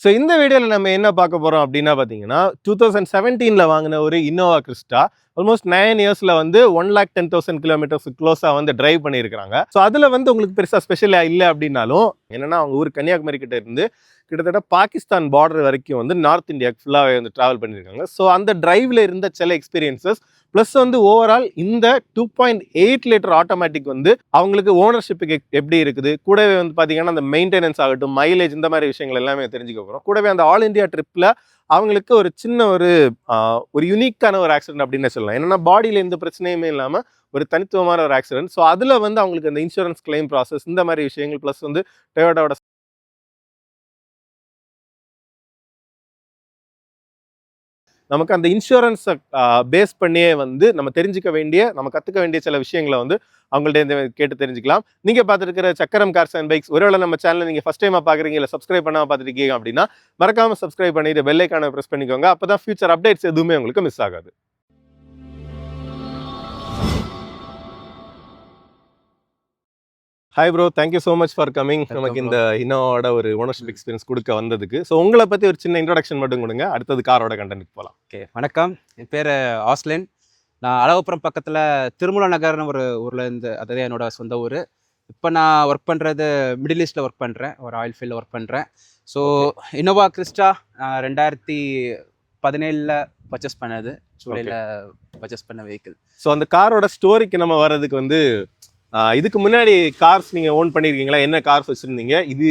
So இந்த வீடியோவில் நம்ம என்ன பார்க்க போகிறோம் அப்படின்னா பார்த்தீங்கன்னா 2017 வாங்கின ஒரு இன்னோவா கிறிஸ்டா ஆல்மோஸ்ட் 9 இயர்ஸில் வந்து 1,10,000 கிலோமீட்டர்ஸ் க்ளோஸாக வந்து டிரைவ் பண்ணியிருக்காங்க. ஸோ அதில் வந்து உங்களுக்கு பெருசாக ஸ்பெஷலாக இல்லை அப்படின்னாலும் என்னென்னா அவங்க ஊர் கன்னியாகுமரி கிட்ட இருந்து கிட்டத்தட்ட பாகிஸ்தான் பார்டர் வரைக்கும் வந்து நார்த் இந்தியாவுக்கு ஃபுல்லாகவே வந்து ட்ராவல் பண்ணியிருக்காங்க. ஸோ அந்த டிரைவில் இருந்த சில எக்ஸ்பீரியன்சஸ் ப்ளஸ் வந்து ஓவரால் இந்த 2.8 லிட்டர் ஆட்டோமேட்டிக் வந்து அவங்களுக்கு ஓனர்ஷிப்புக்கு எப்படி இருக்குது, கூடவே வந்து பார்த்தீங்கன்னா அந்த மெயின்டெனன்ஸ் ஆகட்டும், மைலேஜ், இந்த மாதிரி விஷயங்கள் எல்லாமே தெரிஞ்சுக்க போகிறோம். கூடவே அந்த ஆல் இந்தியா ட்ரிப்பில் அவங்களுக்கு ஒரு சின்ன ஒரு யூனிக்கான ஒரு ஆக்சிடென்ட் அப்படின்னு சொல்லலாம். என்னென்னா பாடியில் எந்த பிரச்சனையுமே இல்லாமல் ஒரு தனித்துவமான ஒரு ஆக்சிடென்ட். ஸோ அதில் வந்து அவங்களுக்கு அந்த இன்சூரன்ஸ் கிளைம் ப்ராசஸ், இந்த மாதிரி விஷயங்கள் ப்ளஸ் வந்து டொயோட்டாவோட நமக்கு அந்த இன்சூரன்ஸை பேஸ் பண்ணியே வந்து நம்ம தெரிஞ்சுக்க வேண்டிய, நம்ம கற்றுக்க வேண்டிய சில விஷயங்களை வந்து அவங்கள்ட்ட கேட்டு தெரிஞ்சுக்கலாம். நீங்கள் பார்த்துருக்கிற சக்கரம் கார்ஸ் அண்ட் பைக்ஸ் ஒருவேளை நம்ம சேனலை நீங்கள் ஃபஸ்ட் டைமாக பார்க்குறீங்க, இல்லை சப்ஸ்கிரைப் பண்ணாமல் பார்த்துருக்கீங்க அப்படின்னா மறக்காமல் சப்ஸ்கிரைப் பண்ணிட்டு பெல் ஐக்கானை ப்ரெஸ் பண்ணிக்கோங்க. அப்போ தான் ஃபியூச்சர் அப்டேட்ஸ் எதுவுமே உங்களுக்கு மிஸ் ஆகாது. Hi bro, thank you so much for coming. நமக்கு இந்த இன்னோவோட ஒரு ஓனர்ஷிப் எக்ஸ்பீரியன்ஸ் கொடுக்க வந்ததுக்கு. ஸோ உங்களை பற்றி ஒரு சின்ன இன்ட்ரோடக்ஷன் மட்டும் கொடுங்க, அடுத்தது காரோட கண்டென்ட் போகலாம். ஓகே, வணக்கம். என் பேர் ஆஸ்லின். நான் அழகப்புரம் பக்கத்தில் திருமூல நகர்னு ஒரு ஊரில் இருந்து, அதாவது என்னோட சொந்த ஊர். இப்போ நான் ஒர்க் பண்ணுறது மிடில் ஈஸ்ட்டில் ஒர்க் பண்ணுறேன், ஒரு ஆயில் ஃபீல்டில் ஒர்க் பண்ணுறேன். ஸோ இன்னோவா கிறிஸ்டா 2017 பர்ச்சேஸ் பண்ணது, ஜூலையில் பர்ச்சேஸ் பண்ண வெஹிக்கிள். ஸோ அந்த காரோட ஸ்டோரிக்கு நம்ம வர்றதுக்கு வந்து இதுக்கு முன்னாடி கார்ஸ் நீங்க ஓன் பண்ணிருக்கீங்களா? என்ன கார்ஸ் வச்சிருந்தீங்க? இது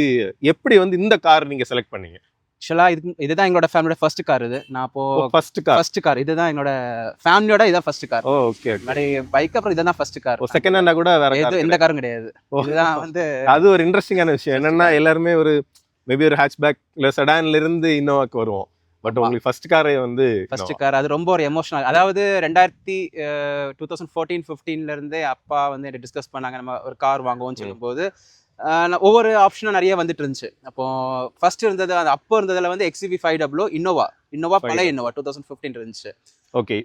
எப்படி வந்து இந்த கார் நீங்க செலக்ட் பண்ணீங்க? ஆக்சுவலாக இதுதான் எங்களோட ஃபேமிலியோட ஃபர்ஸ்ட் கார். இது நான் அப்போ ஃபர்ஸ்ட் கார் இதுதான் எங்களோட ஃபேமிலியோட இதான் ஃபர்ஸ்ட் கார். ஓகே, பைக் அப்புறம் இதான் ஃபர்ஸ்ட் கார். செகண்ட் ஹேண்டா கூட வேற எந்த காரும் கிடையாது. இதுதான் வந்து அது ஒரு இன்ட்ரெஸ்டிங்கான விஷயம். என்னன்னா எல்லாருமே ஒரு மேபி ஒரு ஹேட்ச்பேக் இல்ல செடான்ல இருந்து இன்னோவாக்கு வருவோம். பட் உங்களுக்கு ஃபர்ஸ்ட் காரே வந்து ஃபர்ஸ்ட் கார். அது ரொம்ப ஒரு எமோஷனல். அதாவது 2014-15 இருந்தே அப்பா வந்து என்ன டிஸ்கஸ் பண்ணாங்க, நம்ம ஒரு கார் வாங்குவோம்னு சொல்லும்போது ஒவ்வொரு ஆப்ஷனும் நிறைய வந்துட்டு இருந்துச்சு. அப்போ ஃபர்ஸ்ட் இருந்தது, அப்போ இருந்ததுல வந்து XUV 500 இன்னோவா பழைய இன்னோவா 2015 இருந்துச்சு. Okay,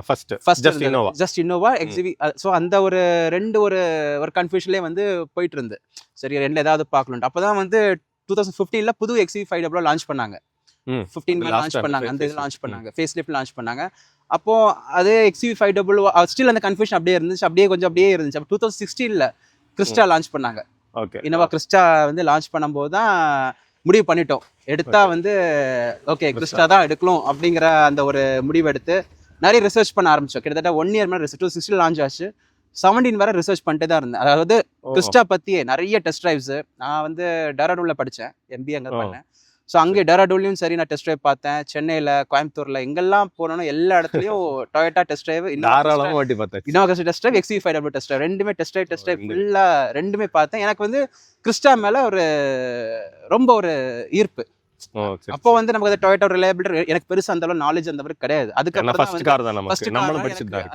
first just Innova XUV. So அந்த ஒரு கன்ஃபியூஷன்லேயே வந்து போயிட்டு இருந்து, சரி ரெண்டுல ஏதாவது பார்க்கணும். அப்போதான் வந்து 2015 புது XUV 500 லான்ச் பண்ணாங்க. 15 லான்ச் பண்ணாங்க, அந்த இது லான்ச் பண்ணாங்க, ஃபேஸ் லிஃப்ட் லான்ச் பண்ணாங்க. அப்போ அதே XUV 500 ஸ்டில் அந்த கன்ஃபியூஷன் அப்படியே இருந்துச்சு, அப்படியே இருந்துச்சு. அப்போ 2016 கிறிஸ்டா லான்ச் பண்ணாங்க. இன்னோவா கிறிஸ்டா வந்து லான்ச் பண்ணும்போது தான் முடிவு பண்ணிட்டோம், எடுத்தா வந்து ஓகே கிறிஸ்டா தான் எடுக்கணும் அப்படிங்கிற அந்த ஒரு முடிவு எடுத்து நிறைய ரிசர்ச் பண்ண ஆரம்பிச்சோம். கிட்டத்தட்ட 1 இயர் மேலே 2016 லான்ச் ஆச்சு. 17 வரை ரிசர்ச் பண்ணிட்டே தான் இருந்தேன். அதாவது கிறிஸ்டா பற்றியே நிறைய டெஸ்ட் ட்ரைவ்ஸ். நான் வந்து டெராடூனில் படித்தேன், MBA அங்கே பண்ணேன். ஸோ அங்கே டெராடூன்லையும் சரி நான் டெஸ்ட் ட்ரைவ் பார்த்தேன். சென்னையில், கோயம்புத்தூரில் எங்கெல்லாம் போனோம் எல்லா இடத்துலையும் Toyota test drive, Innova test drive, XUV 500 test drive, ரெண்டுமே டெஸ்ட் ட்ரைவ் ஃபுல்லாக ரெண்டுமே பார்த்தேன். எனக்கு வந்து கிறிஸ்டா மேலே ரொம்ப ஒரு ஈர்ப்பு. அப்போ வந்து நமக்கு டொயோட்டா ரிலையபிலிட்டி எனக்கு பெருசாக அந்த அளவு நாலேஜ் அந்த மாதிரி கிடையாது.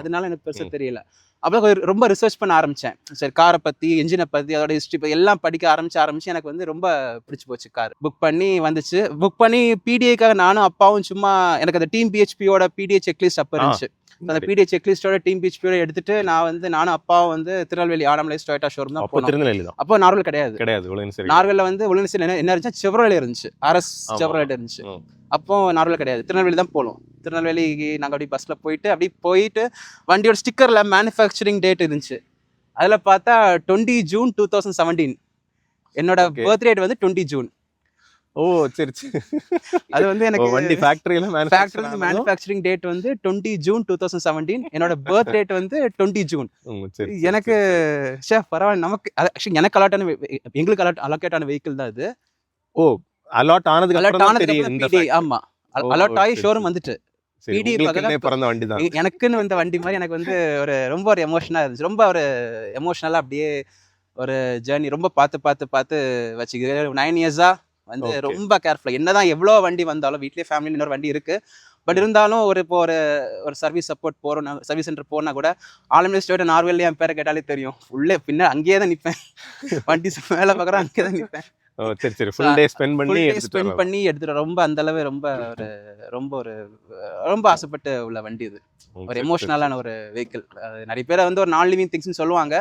அதனால எனக்கு பெருசாக தெரியல. அப்போ ரொம்ப ரிசர்ச் பண்ண ஆரம்பிச்சேன். சரி காரை பற்றி, என்ஜினை பற்றி, அதோட ஹிஸ்ட்ரி எல்லாம் படிக்க ஆரம்பிச்சு எனக்கு வந்து ரொம்ப பிடிச்சி போச்சு. கார் புக் பண்ணி வந்துச்சு. புக் பண்ணி PDAக்காக நானும் அப்பாவும் சும்மா, எனக்கு அந்த டீம் PHPயோட PDA செக்லிஸ்ட் அப்போ இருந்துச்சு. அந்த PDA செக்லிஸ்டோட டீம் PHPயோட எடுத்துட்டு நானும் அப்பாவும் வந்து திருநெல்வேலி ஆனமலைஸ் டொயோட்டா ஷோரூம் தான் போனோம். அப்போ நார்வல் கிடையாது. நார்வெல்ல வந்து ஒழுங்கு என்ன இருந்துச்சு, செவ்ரோலே இருந்துச்சு, RS செவ்ரோலே இருந்துச்சு. அப்போ நார்வல் கிடையாது, திருநெல்வேலி தான் போகணும். திருநெல்வேலிக்கு நாங்கள் அப்படி பஸ்ஸில் போயிட்டு வண்டியோட ஸ்டிக்கரில் மேனுஃபேக்சரிங் டேட் இருந்துச்சு. அதில் பார்த்தா 20 ஜூன் 2017. என்னோட பர்த் டேட் வந்து 20 ஜூன். ஓ சரி. அது வந்து எனக்கு வண்டி ஃபேக்டரியில மேனுஃபேக்சரிங் டேட் வந்து 20 ஜூன் 2017. என்னோட பர்த் டேட் வந்து 20 ஜூன். எனக்கு பரவாயில்ல, நமக்கு ஆக்சுவலி எனக்கு எங்களுக்கு அலோகேட் ஆன வெஹிக்கிள் தான் இது. ஓ அலாட் ஆனதுக்கு ஆமா, அலாட் ஆகி ஷோரூம் வந்துட்டு எனக்குன்னு வந்த வண்டி மாதிரி எனக்கு வந்து ரொம்ப ஒரு எமோஷனா இருந்துச்சு. ரொம்ப ஒரு எமோஷனலா அப்படியே ஒரு ஜேர்னி ரொம்ப பார்த்து வச்சுக்க 9 இயர்ஸா வந்து ரொம்ப கேர்ஃபுல்லா. என்னதான் எவ்வளோ வண்டி வந்தாலும், வீட்லயே ஃபேமிலி இன்னொரு வண்டி இருக்கு, பட் இருந்தாலும் இப்போ ஒரு சர்வீஸ் சப்போர்ட் போறோம், சர்வீஸ் சென்டர் போனா கூட ஆலமலை ஸ்டோர் நார்வேல என் பேரை கேட்டாலே தெரியும். உள்ளே பின்ன அங்கேயே தான் நிற்பேன், வண்டி வேலை பார்க்குறேன், அங்கேயே தான் நிற்பேன். சரி ஃபுல் டே ஸ்பெண்ட் பண்ணி எடுத்துட்டு ரொம்ப அந்த அளவு ரொம்ப ஆசைப்பட்டு உள்ள வண்டி இது. ஒரு எமோஷனலான ஒரு வெஹிக்கிள். நிறைய பேர் வந்து ஒரு நான் லிவிங் திங்ஸ்னு சொல்லுவாங்க,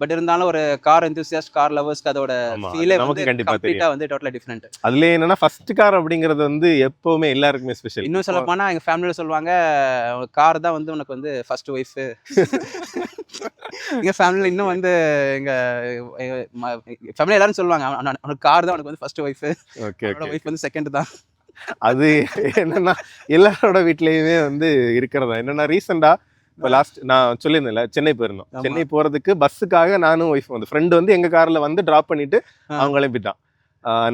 பட் இருந்தாலும் ஒரு கார் எந்தூசியாஸ்ட் கார் லவர்ஸ்க்கு அதோட ஆமா, ஃபீலே நமக்கு வந்து கண்டிப்பா கம்ப்ளீட்டா வந்து டோட்டலா டிஃப்ரெண்ட். அதுல என்னன்னா ஃபர்ஸ்ட் கார் அப்படிங்கிறது வந்து எப்பவுமே எல்லாருக்குமே ஸ்பெஷல். இன்னும் சொல்ல போனா எங்க ஃபேமிலியில சொல்லுவாங்க கார் தான் வந்து உனக்கு வந்து ஃபர்ஸ்ட் ஒய்ஃப். எங்க ஃபேமிலியில இன்னும் வந்து எங்க ஃபேமிலி எல்லாரும் சொல்லுவாங்க உனக்கு கார் தான் உனக்கு வந்து ஃபர்ஸ்ட் ஒய்ஃப், ஓகே அவனோட ஒய்ஃப் வந்து செகண்ட் தான். அது என்னன்னா எல்லாரோட வீட்லயுமே வந்து இருக்கிறதா. என்னன்னா ரீசெண்டா இப்போ லாஸ்ட் நான் சொல்லியிருந்தேன்ல சென்னை போயிருந்தோம். ஆமா. சென்னை போறதுக்கு பஸ்ஸுக்காக நானும் ஒய்ஃப் வந்து ஃப்ரெண்டு வந்து எங்க கார்ல வந்து டிராப் பண்ணிட்டு அவங்க கிளம்பிட்டான்.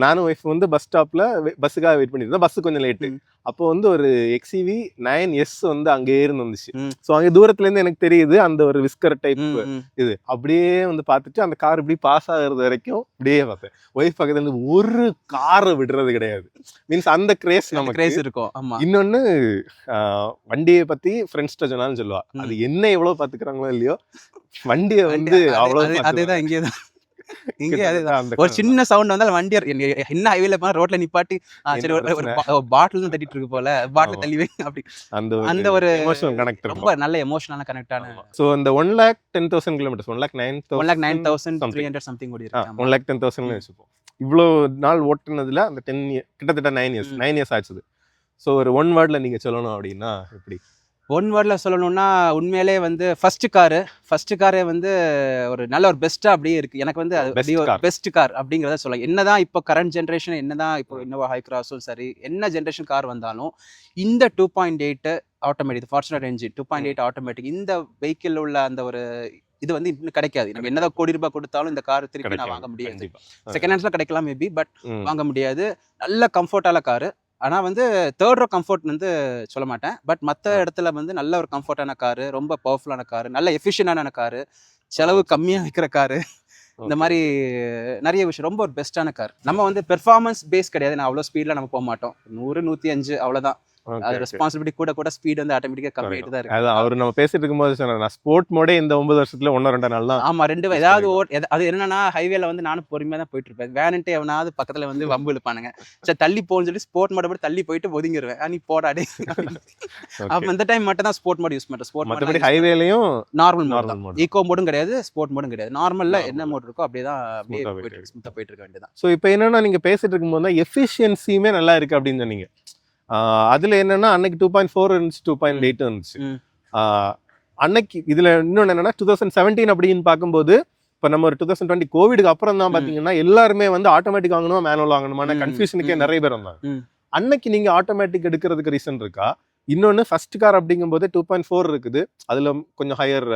நானும் ஒய்ஃப் வந்து பஸ் ஸ்டாப்ல பஸ்ஸுக்காக வெயிட் பண்ணியிருந்தோம். பஸ் கொஞ்சம் லேட்டு. அப்போ வந்து ஒரு XUV 9S வந்து அங்கேயே இருந்து வந்துச்சு. ஸோ அங்கே தூரத்துல இருந்து எனக்கு தெரியுது அந்த ஒரு விஸ்கர் டைப் இது. அப்படியே வந்து பார்த்துட்டு அந்த கார் இப்படி பாஸ் ஆகுறது வரைக்கும் இப்படியே பார்த்தேன். ஒய்ஃப் பக்கத்துல இருந்து ஒரு காரை விடுறது கிடையாது. மீன்ஸ் அந்த கிரேஸ் நமக்கு கிரேஸ் இருக்கும். ஆமா. இன்னொன்னு வண்டியை பத்தி ஃப்ரெண்ட்ஸ்ட சொன்னாலும் சொல்லுவா, அது என்ன எவ்வளவு பாத்துக்கிறாங்களோ இல்லையோ வண்டியை வந்து அவ்வளவு அதேதான் இங்கேதான். இங்கே அதுதான் ஒரு சின்ன சவுண்ட் வந்தாலும் வண்டி என்ன ஹைவேல போனா ரோட்ல நிப்பாட்டி சரி ஒரு பாட்டில் தான் தட்டிட்டு இருக்கு போல பாட்டில் தள்ளி வை அப்படி அந்த ஒரு எமோஷனல் கனெக்ட் ரொம்ப நல்ல எமோஷனலா கனெக்டான. சோ அந்த 1,10,000 கிலோமீட்டர்ஸ் 1,09,300 சம்திங் ஓடி இருக்கு. 1,10,000 வச்சுப்போம். இவ்வளோ நாள் ஓட்டுனதுல அந்த 10 கிட்டத்தட்ட 9 இயர்ஸ் ஆச்சுது. ஸோ ஒரு ஒன் வேர்ட்ல நீங்க சொல்லணும் அப்படின்னா எப்படி? ஒன் வேர்ட்ல சொல்லணும்னா உண்மையிலே வந்து ஃபர்ஸ்ட் காரே வந்து ஒரு நல்ல ஒரு பெஸ்ட்டாக அப்படியே இருக்கு. எனக்கு வந்து பெஸ்ட் கார் அப்படிங்கிறத சொல்லலாம். என்னதான் இப்போ கரண்ட் ஜென்ரேஷன் என்னதான் இப்போ இன்னோவா ஹை கிராஸும் சரி என்ன ஜென்ரேஷன் கார் வந்தாலும் இந்த 2.8 ஆட்டோமேட்டிக் ஃபார்ச்சுனர் என்ஜின் 2.8 ஆட்டோமேட்டிக் இந்த வெஹிக்கிள் உள்ள அந்த ஒரு இது வந்து இன்னும் கிடைக்காது. நம்ம என்னதான் கோடி ரூபாய் கொடுத்தாலும் இந்த கார் திருப்பி நான் வாங்க முடியாது. செகண்ட் ஹேண்ட்ஸ்ல கிடைக்கலாம் மேபி, பட் வாங்க முடியாது. நல்ல கம்ஃபர்டான காரு. ஆனால் வந்து தேர்ட் ரோ கம்ஃபர்ட் வந்து சொல்ல மாட்டேன், பட் மற்ற இடத்துல வந்து நல்ல ஒரு கம்ஃபர்டான காரு, ரொம்ப பவர்ஃபுல்லான காரு, நல்ல எஃபிஷியண்டான காரு, செலவு கம்மியாக வைக்கிற காரு, இந்த மாதிரி நிறைய விஷயம் ரொம்ப ஒரு பெஸ்ட்டான கார். நம்ம வந்து பெர்ஃபார்மன்ஸ் பேஸ் கிடையாது. நான் அவ்வளோ ஸ்பீடில் நம்ம போக மாட்டோம். 100, 105 அவ்வளோதான். அது ரெஸ்பான்சிபிலிட்டி கூட ஸ்பீட் வந்து ஆட்டோமேட்டிக்கா கம்மியாயிட்டு தான் இருக்கு. அதான் அவர் நம்ம பேசிட்டு இருக்கும்போது சொன்னார், நான் ஸ்போர்ட் மோடே இந்த 9 வருஷத்துல 1-2 நாள் தான். ஆமா, 2 ஏதாவது அது என்னன்னா ஹைவேல வந்து நானும் பொறுமையா தான் போயிட்டு இருப்பேன். வேணுன்ட்டு எவனாவது பக்கத்துல வந்து வம்பு இழுப்பானுங்க. சரி தள்ளி போன்னு சொல்லி ஸ்போர்ட் மோட போய் தள்ளி போயிட்டு ஒதுங்கிடுவேன். நீ போடாடே. அப்ப இந்த டைம் மட்டும் தான் ஸ்போர்ட் மோட் யூஸ் பண்றேன். ஸ்போர்ட் மோட் ஹைவேலயும் நார்மல் மோட், ஈகோ மோடும் கிடையாது, ஸ்போர்ட் மோடும் கிடையாது. நார்மல்ல என்ன மோட் இருக்கோ அப்படியே தான் ஸ்மூத்தா போயிட்டு இருக்க வேண்டியதான். சோ இப்போ என்னன்னா நீங்க பேசிட்டு இருக்கும்போது தான் எஃபிஷியன்சியுமே நல்லா இருக்கு அப்படின்னு சொன்னீங்க. அதுல என்னன்னா அன்னைக்கு 2.4 இருந்துச்சு, 2.8 இருந்துச்சு. அன்னைக்கு இதுல இன்னொன்னு என்னன்னா 2017 அப்படின்னு பார்க்கும்போது இப்போ நம்ம ஒரு 2020 கோவிடுக்கு அப்புறம் தான் பாத்தீங்கன்னா எல்லாருமே வந்து ஆட்டோமேட்டிக் வாங்கணுமா மேனுவல் வாங்கணுமான கன்ஃபியூஷனுக்கே நிறைய பேர் வந்தாங்க. அன்னைக்கு நீங்க ஆட்டோமேட்டிக் எடுக்கிறதுக்கு ரீசன் இருக்கா? இன்னொன்னு ஃபர்ஸ்ட் கார் அப்படிங்கும்போது 2.4 இருக்குது. அதுல கொஞ்சம் ஹையர்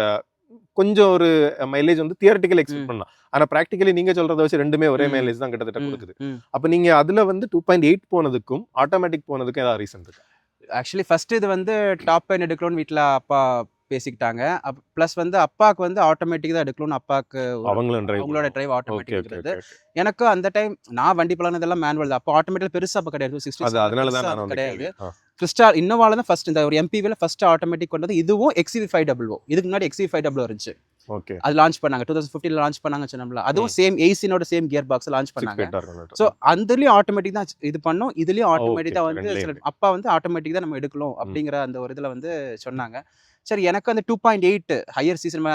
கொஞ்சம் ஒரு மைலேஜ் வந்து தியரட்டிக்கல் எக்ஸ்பெக்ட் பண்ணலாம். ஆனா பிராக்டிகலி நீங்க சொல்றத வச்சு ரெண்டுமே ஒரே மைலேஜ் தான் கிட்டத்தட்ட கொடுக்குது. அப்ப நீங்க அதுல வந்து 2.8 போனதுக்கும் ஆட்டோமேட்டிக் போனதுக்கும் ஏதாவது ரீசன் இருக்கு? ஆக்சுவலி ஃபர்ஸ்ட் இது வந்து டாப் எண்ட் எடுக்கணும்னு வீட்டில் அப்பா பேசிக்கிட்டாங்க. ப்ளஸ் வந்து அப்பாவுக்கு வந்து ஆட்டோமேட்டிக் தான் எடுக்கணும்னு அப்பாவுக்கு அவங்களோட டிரைவ் ஆட்டோமேட்டிக் இருக்கிறது. எனக்கு அந்த டைம் நான் வண்டி பழகினதெல்லாம் மேனுவல் தான். அப்போ ஆட்டோமேட்டிக் பெருசா அப்போ கிடையாது, 60 கிடையாது. கிறிஸ்டால் இன்னோவால தான் ஃபர்ஸ்ட் இந்த ஒரு MPVல ஃபர்ஸ்ட் ஆட்டோமேட்டிக் கொண்டது. இதுவும் XUV 500. இதுக்கு முன்னாடி XUV 500 இருந்துச்சு. ஓகே, அது லான்ச் பண்ணாங்க 2015 லான்ச் பண்ணாங்க சொன்னோம்ல. அதுவும் சேம் AC-னோட சேம் கியர் பாக்ஸ் லான்ச் பண்ணாங்க. சோ அதுலயும் ஆட்டோமேட்டிக் தான் இது பண்ணோம், இதுலயும் ஆட்டோமேட்டிக் தான் வந்து அப்பா வந்து ஆட்டோமேட்டிக் தான் நம்ம எடுக்கணும் அப்படிங்கிற அந்த ஒரு இதுல வந்து சொன்னாங்க. சரி, எனக்கு அந்த 2.8 ஹையர் சீசன்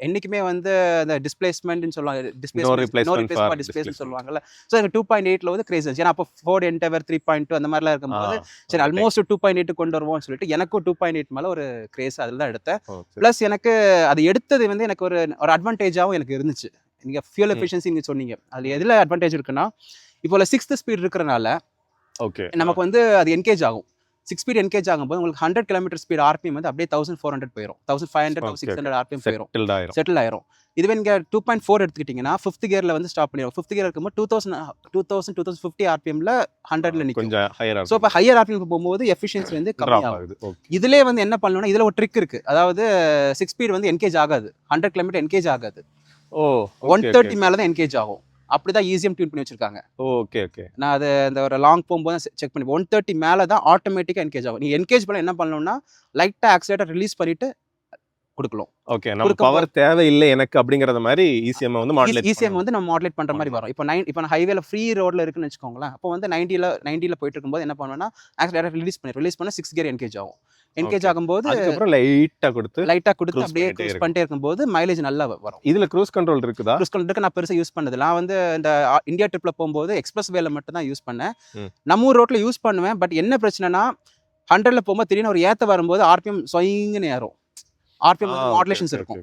என்னைக்குமே வந்து அந்த டிஸ்பிளேஸ்மெண்ட்னு சொல்லுவாங்க, டிஸ்பிளேஸ்மெண்ட் சொல்லுவாங்கல்ல. ஸோ எனக்கு 2.8ல வந்து கிரேஸ் இருந்துச்சு. ஏன்னா அப்போ Ford Endeavour 3.2 அந்த மாதிரிலாம் இருக்கும்போது சரி ஆல்மோஸ்ட் 2.8 கொண்டு வருவோம்னு சொல்லிட்டு எனக்கும் 2.8 மேலே ஒரு கிரேஸ் அதில் தான் எடுத்தேன். ப்ளஸ் எனக்கு அது எடுத்தது வந்து எனக்கு ஒரு அட்வான்டேஜாகவும் எனக்கு இருந்துச்சு. நீங்கள் ஃபியூல் எஃபிஷியன்சி நீங்கள் சொன்னீங்க, அதில் எதில் அட்வான்டேஜ் இருக்குன்னா இப்போ 6th ஸ்பீட் இருக்கிறனால நமக்கு வந்து அது என்கேஜ் ஆகும். 6 ஸ்பீட் என்கேஜ் ஆகும்போது உங்களுக்கு 100 கிலோமீட்டர் ஸ்பீட் RPM வந்து அப்படியே 1400 போயிடும், 1500 1600 RPM போயிடும், செட்டில் ஆயிரும். இதுவே நீங்க 2.4 எடுத்துக்கிட்டீங்கன்னா 5th கியர்ல வந்து ஸ்டாப் பண்ணிடும். 5th கியர் இருக்கும்போது 2050 RPMல 100ல நிக்கும். ஸோ இப்போ ஹையர் RPM போகும்போது எஃபிஷியன்சி வந்து கம்மியாகும். இதுலேயே வந்து என்ன பண்ணணும்னா இதுல ஒரு ட்ரிக் இருக்கு. அதாவது 6 ஸ்பீட் வந்து என்கேஜ் ஆகாது, 100 கிலோமீட்டர் என்கேஜ் ஆகாது, 130 மேல தான் என்கேஜ் ஆகும். அப்படிதான் ஈஸியாக டியூன் பண்ணி வச்சிருக்காங்க. ஓகே ஓகே, நான் அது அந்த ஒரு லாங் போகும்போது செக் பண்ணி 130 மேலே தான் ஆட்டோமேட்டிக்காக என்கேஜ் ஆகும். நீ என்கேஜ் பண்ண என்ன பண்ணணும்னா லைட்டாக ஆக்சிலேட்டர் ரிலீஸ் பண்ணிட்டு கொடுக்கலாம். ஓகே, நம்ம பவர் தேவையில்லை எனக்கு அப்படிங்கறத மாதிரி ECM வந்து மாடுலேட் ECM வந்து நம்ம மாடுலேட் பண்ற மாதிரி வரும். இப்போ நான் ஹைவேல ஃப்ரீ ரோட்ல இருக்குன்னு வச்சுக்கோங்களேன். அப்போ வந்து 90ல போயிட்டு இருக்கும்போது என்ன பண்ணுவேன்னா ஆக்சுவலி ரிலீஸ் பண்ண 6 கியர் என்கேஜ் ஆகும். என்கேஜ் ஆகும்போது அதுக்கப்புறம் லைட்டா கொடுத்து அப்படியே க்ரூஸ் பண்ணிட்டே இருக்கும்போது மைலேஜ் நல்லா வரும். இதுல க்ரூஸ் கண்ட்ரோல் இருக்குதா? க்ரூஸ் கண்ட்ரோல் நான் பெருசா யூஸ் பண்ணது. நான் வந்து இந்த இந்தியா ட்ரிப்ல போகும்போது எக்ஸ்பிரஸ் வேல மட்டும் தான் யூஸ் பண்ணேன். நம்ம ஊர் ரோட்ல யூஸ் பண்ணுவேன். பட் என்ன பிரச்சனைனா 100ல போகும்போது திடீர்னு ஒரு ஏத்த வரும்போது RPM சொயிங்கன்னு ஏறும். RPM மாடுலேஷன்ஸ் இருக்கும்.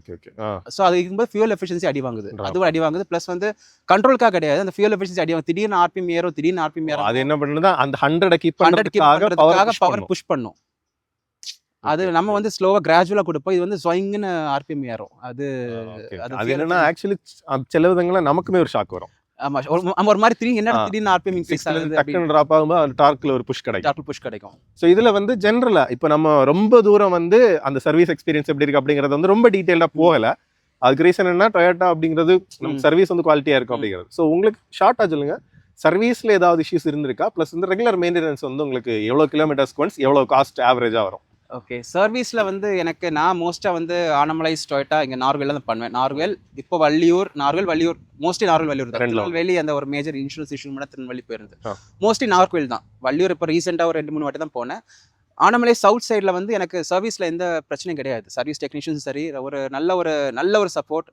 ஸோ அது இருக்கும்போது ஃபியூல் எஃபிஷியன்சி அடி வாங்குது. அதுவும் அடி வாங்குது. ப்ளஸ் வந்து கண்ட்ரோலுக்காக கிடையாது, அந்த ஃபியூல் எஃபிஷியன்சி அடி வாங்குது. திடீர்னு RPM ஏறும். அது என்ன பண்ணுதுன்னா அந்த 100 கீப் பண்றதுக்காக பவர் புஷ் பண்ணும். அது நம்ம வந்து ஸ்லோவா கிராஜுவலா கொடுப்போம். இது வந்து ஸ்வைங்னு RPM ஏறும். அது என்னன்னா ஆக்சுவலி சில விதங்கள நமக்குமே ஒரு ஷாக் வரும். ஆமா, ஒரு மாதிரி திடீர்னு RPM இன்க்ரீஸ் ஆகுது, டக்குனு டிராப் ஆகும்போது அந்த டார்க்ல ஒரு புஷ் கிடைக்கும். சோ இதுல வந்து ஜெனரலா இப்போ நம்ம ரொம்ப தூரம் வந்து அந்த சர்வீஸ் எக்ஸ்பீரியன்ஸ் எப்படி இருக்கு அப்படிங்கறது வந்து ரொம்ப டீடைலா போகல. அதுக்கு ரீசன் என்ன, டொயோட்டா அப்படிங்கிறது நமக்கு சர்வீஸ் வந்து குவாலிட்டியா இருக்கும் அப்படிங்கிறது. சோ உங்களுக்கு ஷார்ட்டா சொல்லுங்க, சர்வீஸ்ல ஏதாவது இஷ்யூஸ் இருந்திருக்கா? பிளஸ் இந்த ரெகுலர் மெயின்டெனன்ஸ் வந்து உங்களுக்கு எவ்வளவு கிலோமீட்டர்ஸ் ஒன்ஸ் எவ்வளவு காஸ்ட் ஆவரேஜா வரும்? ஓகே, சர்வீஸ்ல வந்து எனக்கு நான் மோஸ்டா வந்து ஆனமலைஸ் டொயோட்டா இங்க நார்வேல தான் பண்ணுவேன். நார்வேல் இப்போ வள்ளியூர் மோஸ்ட்லி நார்வேல் வள்ளியூர் தான். திருநெல்வேலி அந்த ஒரு மேஜர் இன்சூரன்ஸ் இஷ்யூ மட்டும் திருநெல்வேலி போயிருந்தது. மோஸ்ட்லி நார்வேல் தான். வள்ளியூர் இப்போ ரீசெண்டா ஒரு 2-3 வாட்டி தான் போனேன். ஆனமலை சவுத் சைடில் வந்து எனக்கு சர்வீஸில் எந்த பிரச்சனையும் கிடையாது. சர்வீஸ் டெக்னீஷியன்ஸும் சரி, நல்ல ஒரு சப்போர்ட்,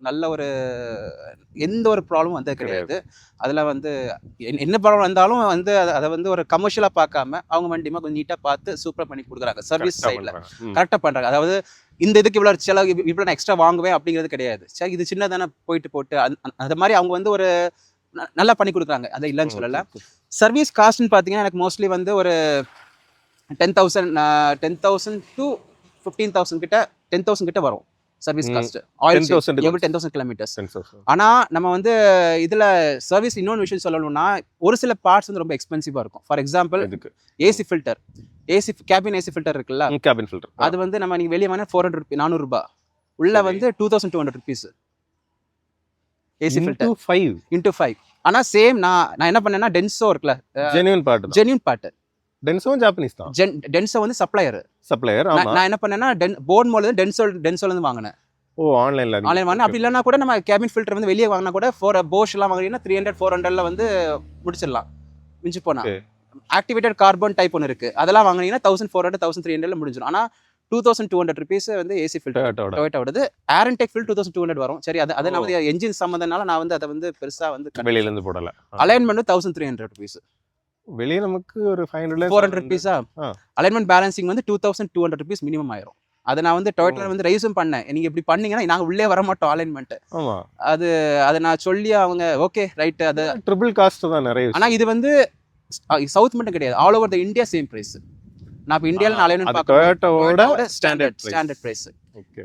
எந்த ஒரு ப்ராப்ளமும் வந்து கிடையாது. அதில் வந்து என்ன ப்ராப்ளம் வந்தாலும் வந்து அதை வந்து ஒரு கமர்ஷியலாக பார்க்காம அவங்க வண்டியமாக கொஞ்சம் நீட்டாக பார்த்து சூப்பராக பண்ணி கொடுக்குறாங்க. சர்வீஸ் சைடில் கரெக்டாக பண்ணுறாங்க. அதாவது இந்த இதுக்கு இவ்வளோ நான் எக்ஸ்ட்ரா வாங்குவேன் அப்படிங்கிறது கிடையாது. சரி, இது சின்னதானே போட்டு அந்த மாதிரி அவங்க வந்து ஒரு நல்லா பண்ணி கொடுக்குறாங்க. அதை இல்லைன்னு சொல்லலை. சர்வீஸ் காஸ்ட்னு பார்த்தீங்கன்னா எனக்கு மோஸ்ட்லி வந்து ஒரு 10,000 to 15,000 கிட்ட 10,000 கிட்ட வரும் சர்வீஸ் காஸ்ட். Oil 10,000 kilometres. ஆனா நம்ம வந்து இதுல சர்வீஸ் இன்னொரு விஷயம் சொல்லணும்னா ஒரு சில பார்ட்ஸ் வந்து ரொம்ப எக்ஸ்பென்சிவா இருக்கும். For example AC filter, cabin AC filter இருக்குல்ல, கேபின் ஃபில்டர் அது வந்து நம்ம நீங்க வெளியே வாங்கினா 400 ரூபாய், உள்ள வந்து 2,200 rupees ஏசி ஃபில்டர் 5 ஆனா சேம் நான் என்ன பண்ணேன்னா டென்சோ இருக்குல்ல, ஜென்யூன் பார்ட். டென்சோ ஜாப்பனீஸ் தான். டென்சோ வந்து சப்ளையர். ஆமா, நான் என்ன பண்ணேன்னா போர்ட் மோட்ல டென்சோல இருந்து வாங்கினேன். ஆன்லைன் வாங்கினேன். அப்படி இல்லைன்னா கூட நம்ம கேபின் ஃபில்டர் வந்து வெளியே வாங்கினா கூட போஷ் எல்லாம் வாங்கினீங்கன்னா 300-400ல வந்து முடிச்சிடலாம். மிஞ்சி போனா ஆக்டிவேட்டட் கார்பன் டைப் ஒன்று இருக்கு, அதெல்லாம் வாங்கினீங்கன்னா 1,400-1,300ல முடிஞ்சிடும். ஆனா 2,200 rupees வந்து ஏசி ஃபில்டர் டொயோட்டாவோடது. ஏர் அண்ட் டெக் ஃபில் 2,200 வரும். சரி, அது நான் வந்து என்ஜின் சம்மந்தனால நான் வந்து அதை வந்து பெருசா வந்து வெளியில இருந்து போடல. Alignment 1,300 rupees. வெளியே நமக்கு ஒரு 400 rupees. அலைன்மெண்ட் பேலன்சிங் வந்து 2,200 rupees மினிமம் ஆயிரும். அதை நான் வந்து டொயோட்டா வந்து ரைஸும் பண்ணேன். நீங்க இப்படி பண்ணீங்கன்னா நாங்க உள்ளே வர மாட்டோம் அலைன்மெண்ட். அதை நான் சொல்லி அவங்க ஓகே ரைட், அது ட்ரிபிள் காஸ்ட் தான் நிறைய. ஆனா இது வந்து சவுத் மட்டும் கிடையாது, all over the India same price. நான் இப்போ இந்தியாவில் அலைன்மெண்ட் டொயோட்டாவோட ஸ்டாண்டர்ட் பிரைஸ்.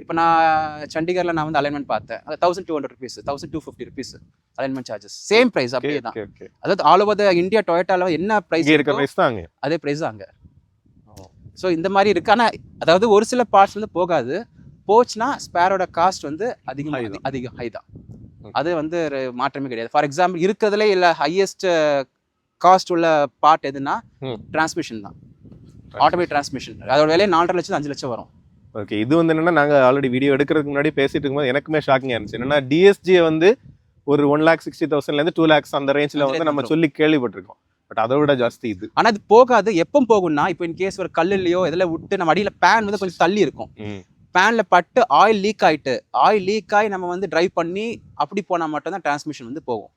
இப்போ நான் சண்டிகர்ல நான் வந்து அலைன்மெண்ட் பார்த்தேன், அது 1,200 rupees, 1,250 rupees alignment charges. Same price அப்படியே தான். அதாவது ஆல் ஓவர் த இந்தியா டொயோட்டால என்ன பிரைஸ் அதே பிரைஸ் தான் அங்க. ஸோ இந்த மாதிரி இருக்கு. ஆனால் அதாவது ஒரு சில பார்ட்ஸ் வந்து போச்சுன்னா ஸ்பேரோட காஸ்ட் வந்து அதிகம் ஹை தான். அது வந்து மாற்றமே கிடையாது. ஃபார் எக்ஸாம்பிள் இருக்கிறதுல இல்லை ஹையஸ்ட் காஸ்ட் உள்ள பார்ட் எதுனா டிரான்ஸ்மிஷன் தான். ஆட்டோமேட்டிக் டிரான்ஸ்மிஷன் அதோட விலையை 4.5 லட்சம் 5 லட்சம் வரும். ஓகே, இது வந்து என்னன்னா நாங்க ஆல்ரெடி வீடியோ எடுக்கிறதுக்கு முன்னாடி பேசிட்டு இருக்கும்போது எனக்குமே ஷாக்கிங்கா இருந்துச்சு. என்னன்னா டிஎஸ்ஜி வந்து ஒரு 1,60,000 இருந்து 2 lakhs அந்த ரேஞ்சில் வந்து நம்ம சொல்லி கேள்விப்பட்டிருக்கோம். பட் அதை விட ஜாஸ்தி இது. ஆனா அது போகாது. எப்போ போகும்னா இப்போ இன் கேஸ் ஒரு கல்லுலையோ இதில் விட்டு நம்ம அடியில் பேன் வந்து கொஞ்சம் தள்ளி இருக்கும், பேன்ல பட்டு ஆயில் லீக் ஆகி நம்ம வந்து டிரைவ் பண்ணி அப்படி போனா மட்டும் தான் டிரான்ஸ்மிஷன் வந்து போகும்.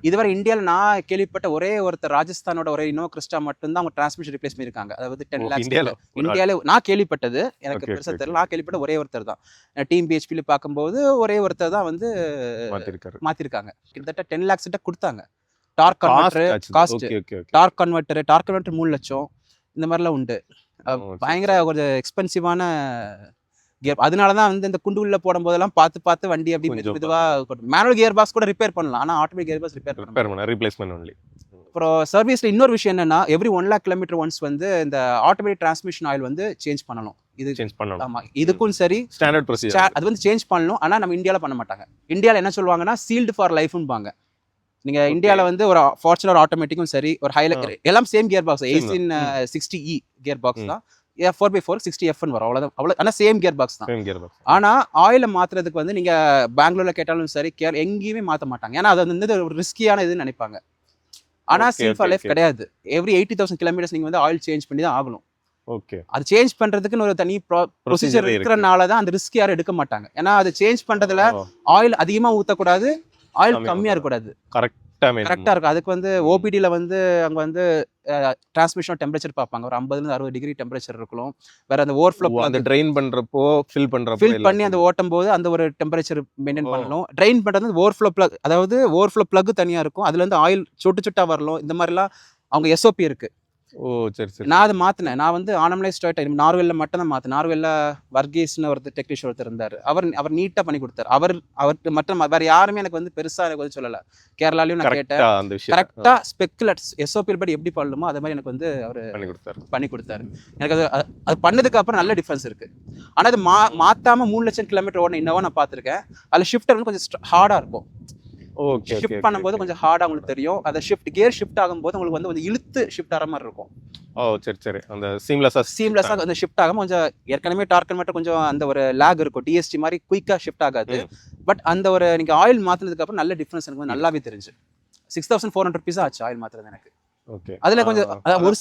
இதுவரை இந்தியாவில் நான் கேள்விப்பட்ட ஒரே ஒருத்தர் ராஜஸ்தானோட ஒரே இன்னோ கிறிஸ்டா மட்டும் தான் அவங்க டிரான்ஸ்மிஷன் ரிப்ளேஸ் பண்ணிருக்காங்க. அதாவது 10 lakhs இந்தியாவில நான் கேள்விப்பட்டது. எனக்கு பெருசா தெரியல, நான் கேள்விப்பட்ட ஒரே ஒருத்தர் தான். டீம் பிஹெச்பியில் பார்க்கும்போது ஒரே ஒருத்தர் தான் வந்து மாத்திருக்காங்க. கிட்டத்தட்ட 10 lakhs கிட்ட கொடுத்தாங்க. டார்க் கன்வெர்ட்டர் 3 லட்சம் இந்த மாதிரிலாம் உண்டு. பயங்கர ஒரு எக்ஸ்பென்சிவான கியர். அதனால தான் வந்து இந்த குண்டு உள்ள போடும் போதெல்லாம் பார்த்து வண்டி அப்படி மெதுவாக மேனுவல் கியர் பாக்ஸ் கூட ரிப்பேர் பண்ணலாம். ஆனால் automatic gear box replacement only. அப்புறம் சர்வீஸ்ல இன்னொரு விஷயம் என்னன்னா எவ்ரி 1 lakh kilometer ஒன்ஸ் வந்து இந்த ஆட்டோமேட்டிக் டிரான்ஸ்மிஷன் ஆயில் வந்து சேஞ்ச் பண்ணணும். இது சேஞ்ச் பண்ணணும். ஆமா, இதுக்கும் சரி ஸ்டாண்டர்ட் ப்ரொசீஜர் அது வந்து சேஞ்ச் பண்ணணும். ஆனால் நம்ம இந்தியாவில் பண்ண மாட்டாங்க. இந்தியாவில் என்ன சொல்லுவாங்கன்னா சீல்டு ஃபார் லைஃப்னுபாங்க. நீங்க இந்தியாவில் வந்து ஒரு ஃபார்ச்சுனர் ஆட்டோமேட்டிக்கும் சரி ஒரு எல்லாம் same gear box 1860E gear box தான். 4x4 60F வரும், அவ்வளோ. ஆனால் சேம் கியர் பாக்ஸ் தான். Same gear box. ஆனால் ஆயிலை மாற்றுறதுக்கு வந்து நீங்கள் பெங்களூரில் கேட்டாலும் சரி, எங்கேயுமே மாற்ற மாட்டாங்க. ஏன்னா அது வந்து ஒரு ரிஸ்கியான இதுன்னு நினைப்பாங்க. ஆனால் சீல் ஃபார் லைஃப் கிடையாது. எவ்ரி 80,000 கிலோமீட்டர்ஸ் நீங்கள் வந்து ஆயில் சேஞ்ச் பண்ணி தான் ஆகணும். ஓகே. அது சேஞ்ச் பண்ணுறதுக்குன்னு ஒரு தனி ப்ரொசீஜர் இருக்கிறனால தான் அந்த ரிஸ்க் யாரும் எடுக்க மாட்டாங்க. ஏன்னா அது சேஞ்ச் பண்ணுறதுல ஆயில் அதிகமாக ஊற்றக்கூடாது, ஆயில் கம்மியாக இருக்கக்கூடாது, கரெக்டாக இருக்கும். அதுக்கு வந்து ஓபிடியில் வந்து அங்கே வந்து டிரான்ஸ்மிஷன் டெம்பரேச்சர் பார்ப்பாங்க. ஒரு 50 to 60 டிகிரி டெம்பரேச்சர் இருக்கும். வேற அந்த ஓவர்ஃப்ளோ அந்த ட்ரெயின் பண்ணுறப்போ ஃபில் பண்ணி அந்த ஓட்டும் போது அந்த ஒரு டெம்பரேச்சர் மெயின்டைன் பண்ணணும். ட்ரெயின் பண்ணுறது ஓவர்ஃப்ளோ பிளக், அதாவது ஓவர்ஃப்ளோ பிளக் தனியாக இருக்கும். அதுலேருந்து ஆயில் சொட்டு வரலாம். இந்த மாதிரிலாம் அவங்க எஸ்ஓபி இருக்குது. ஓ சரி சரி. நான் அதை மாற்றினேன். நான் வந்து ஆனமலைஸ் டொயோட்டா நார்வேலில் மட்டும் தான் மாற்றினேன். நார்வேலில் வர்கீஸ்னு ஒருத்தர் டெக்னீஷியன் ஒருத்தர் இருந்தார். அவர் நீட்டாக பண்ணி கொடுத்தாரு. அவருக்கு மட்டும் வேறு யாருமே எனக்கு வந்து பெருசாக எனக்கு வந்து சொல்லலை. கேரளாலையும் நான் கேட்டேன், கரெக்டாக ஸ்பெக்குலட் எஸ்ஓபியில் படி எப்படி பண்ணணுமோ அது மாதிரி எனக்கு வந்து அவர் பண்ணி கொடுத்தாரு. எனக்கு அது பண்ணதுக்கு அப்புறம் நல்ல டிஃப்ரென்ஸ் இருக்குது. ஆனால் அது மாற்றாமல் 3 லட்சம் கிலோமீட்டர் ஓடணும் இன்னோவா நான் பார்த்துருக்கேன். அதில் ஷிஃப்டர் வந்து கொஞ்சம் ஹார்டாக இருக்கும். ஓகே. ஷிஃப்ட் பண்ணும்போது கொஞ்சம் ஹார்டாக உங்களுக்கு தெரியும். அதை கியர் ஷிஃப்ட் ஆகும்போது உங்களுக்கு வந்து கொஞ்சம் இழுத்து ஷிஃப்ட் ஆகிற மாதிரி இருக்கும். ஓ சரி சரி. அந்த சீம்லெஸ்ஸாக வந்து ஷிஃப்ட் ஆகாம கொஞ்சம் ஏற்கனவே டார்க் மட்டும் கொஞ்சம் அந்த ஒரு லேக் இருக்கும். டிஎஸ்டி மாதிரி குயிக்காக ஷிஃப்ட் ஆகாது. பட் அந்த ஒரு நீங்கள் ஆயில் மாற்றினதுக்கு அப்புறம் நல்ல டிஃப்ரென்ஸ் எனக்கு வந்து நல்லாவே தெரிஞ்சு. 6,400 rupees ஆச்சு ஆயில் மாற்றுறது எனக்கு. ஓகே. அதில் கொஞ்சம் ஒரு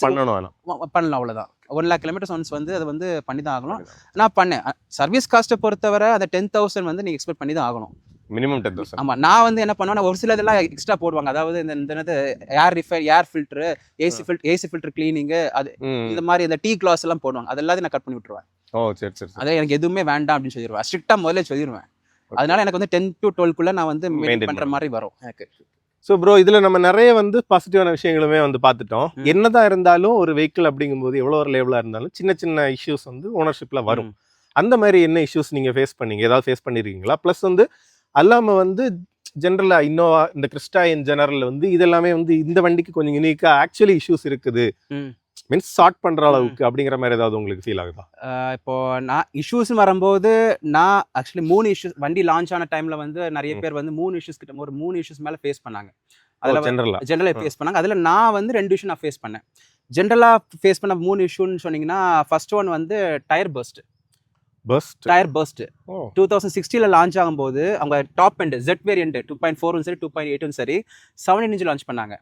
பண்ணலாம், அவ்வளோதான். 1 lakh kilometers ஒன்ஸ் வந்து அதை வந்து பண்ணி தான் ஆகணும். நான் பண்ணேன். சர்வீஸ் காஸ்ட்டை பொறுத்தவரை அந்த 10,000 வந்து நீங்கள் எக்ஸ்பெக்ட் பண்ணி தான் ஆகணும். மினிமம் 10,000. ஆமாம். நான் வந்து என்ன பண்ணுவேன்னா ஒரு சில இதெல்லாம் எக்ஸ்ட்ரா போடுவாங்க. அதாவது இந்த ஏர் ஃபில்டரு, ஏசி ஃபில்டர் கிளீனிங்கு, அது இந்த மாதிரி இந்த டீ கிளாஸ் எல்லாம் போடுவாங்க. அதெல்லாத்தையும் நான் கட் பண்ணி விட்டுருவேன். ஓ சரி சரி. அதே எனக்கு எதுவுமே வேண்டாம் அப்படின்னு சொல்லிடுவேன். ஸ்ட்ரிக்டாக முதல்ல சொல்லிடுவேன். அதனால எனக்கு வந்து 10 to 12 நான் வந்து மெயின்டைன் பண்ணுற மாதிரி வரும் எனக்கு. ஸோ ப்ரோ, இதில் நம்ம நிறைய வந்து பாசிட்டிவான விஷயங்களுமே வந்து பார்த்துட்டோம். என்னதான் இருந்தாலும் ஒரு வெஹிக்கிள் அப்படிங்கும்போது எவ்வளோ ஒரு லேவலாக இருந்தாலும் சின்ன சின்ன இஷ்யூஸ் வந்து ஓனர்ஷிப்பில் வரும். அந்த மாதிரி என்ன இஷ்யூஸ் நீங்கள் ஃபேஸ் பண்ணீங்க? ஏதாவது ஃபேஸ் பண்ணியிருக்கீங்களா? ப்ளஸ் வந்து அல்லாமல் வந்து ஜென்ரலாக இன்னோவா இந்த கிறிஸ்டா இன் ஜெனரல் வந்து இதெல்லாமே வந்து இந்த வண்டிக்கு கொஞ்சம் யூனிக்காக ஆக்சுவலி இஷ்யூஸ் இருக்குது, மீன்ஸ் ஷார்ட் பண்ணுற அளவுக்கு அப்படிங்கிற மாதிரி ஏதாவது உங்களுக்கு ஃபீல் ஆகுதா? இப்போ நான் இஷ்யூஸ் வரும்போது நான் ஆக்சுவலி 3 இஷ்யூஸ் வண்டி லான்ச் ஆன டைமில் வந்து நிறைய பேர் வந்து 3 இஷ்யூஸ் கிட்ட ஒரு 3 இஷ்யூஸ் மேலே ஃபேஸ் பண்ணாங்க. அதில் ஜென்ரலாக ஃபேஸ் பண்ணாங்க. அதில் நான் வந்து 2 இஷ்யூ நான் ஃபேஸ் பண்ணேன். ஜென்ரலாக ஃபேஸ் பண்ண 3 இஷ்யூன்னு சொன்னீங்கன்னா, ஃபர்ஸ்ட் ஒன் வந்து டயர் பர்ஸ்ட். 2016 லான்ச் ஆகும்போது அவங்க டாப் எண்ட் Z வேரியன்ட் 2.4 சரி 2.8 சரி 17 inch லான்ச் பண்ணாங்க.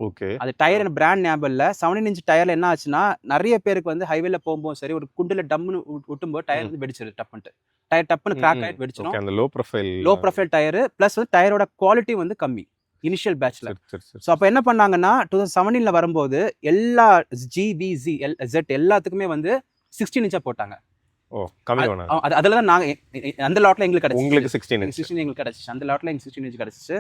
ஓகே. அது டயர் பிராண்ட் ஞாபகம் இல்லை. 17 inch டயர்ல என்ன ஆச்சுன்னா, நிறைய பேருக்கு வந்து ஹைவேல போகும்போது சரி ஒரு குண்டுல டம்னு விட்டும்போது டயர் வந்து வெடிச்சிரு. டப்புன்னு கிராக் ஆயிட்டு வெடிச்சிடும். அந்த லோ ப்ரொஃபைல் டயர் பிளஸ் வந்து டயரோட குவாலிட்டி வந்து கம்மி இனிஷியல் பேட்ச்ல. ஸோ அப்போ என்ன பண்ணாங்கன்னா 2017 வரும்போது எல்லா GVZ Z எல்லாத்துக்குமே வந்து 16 inch போட்டாங்க. அதில் தான் நாங்கள் அந்த லாட்டில் எங்களுக்கு கிடைச்சி 16 எங்களுக்கு கிடச்சிச்சு. அந்த லாட்டில் எங்களுக்கு 16 inch கிடச்சிச்சு.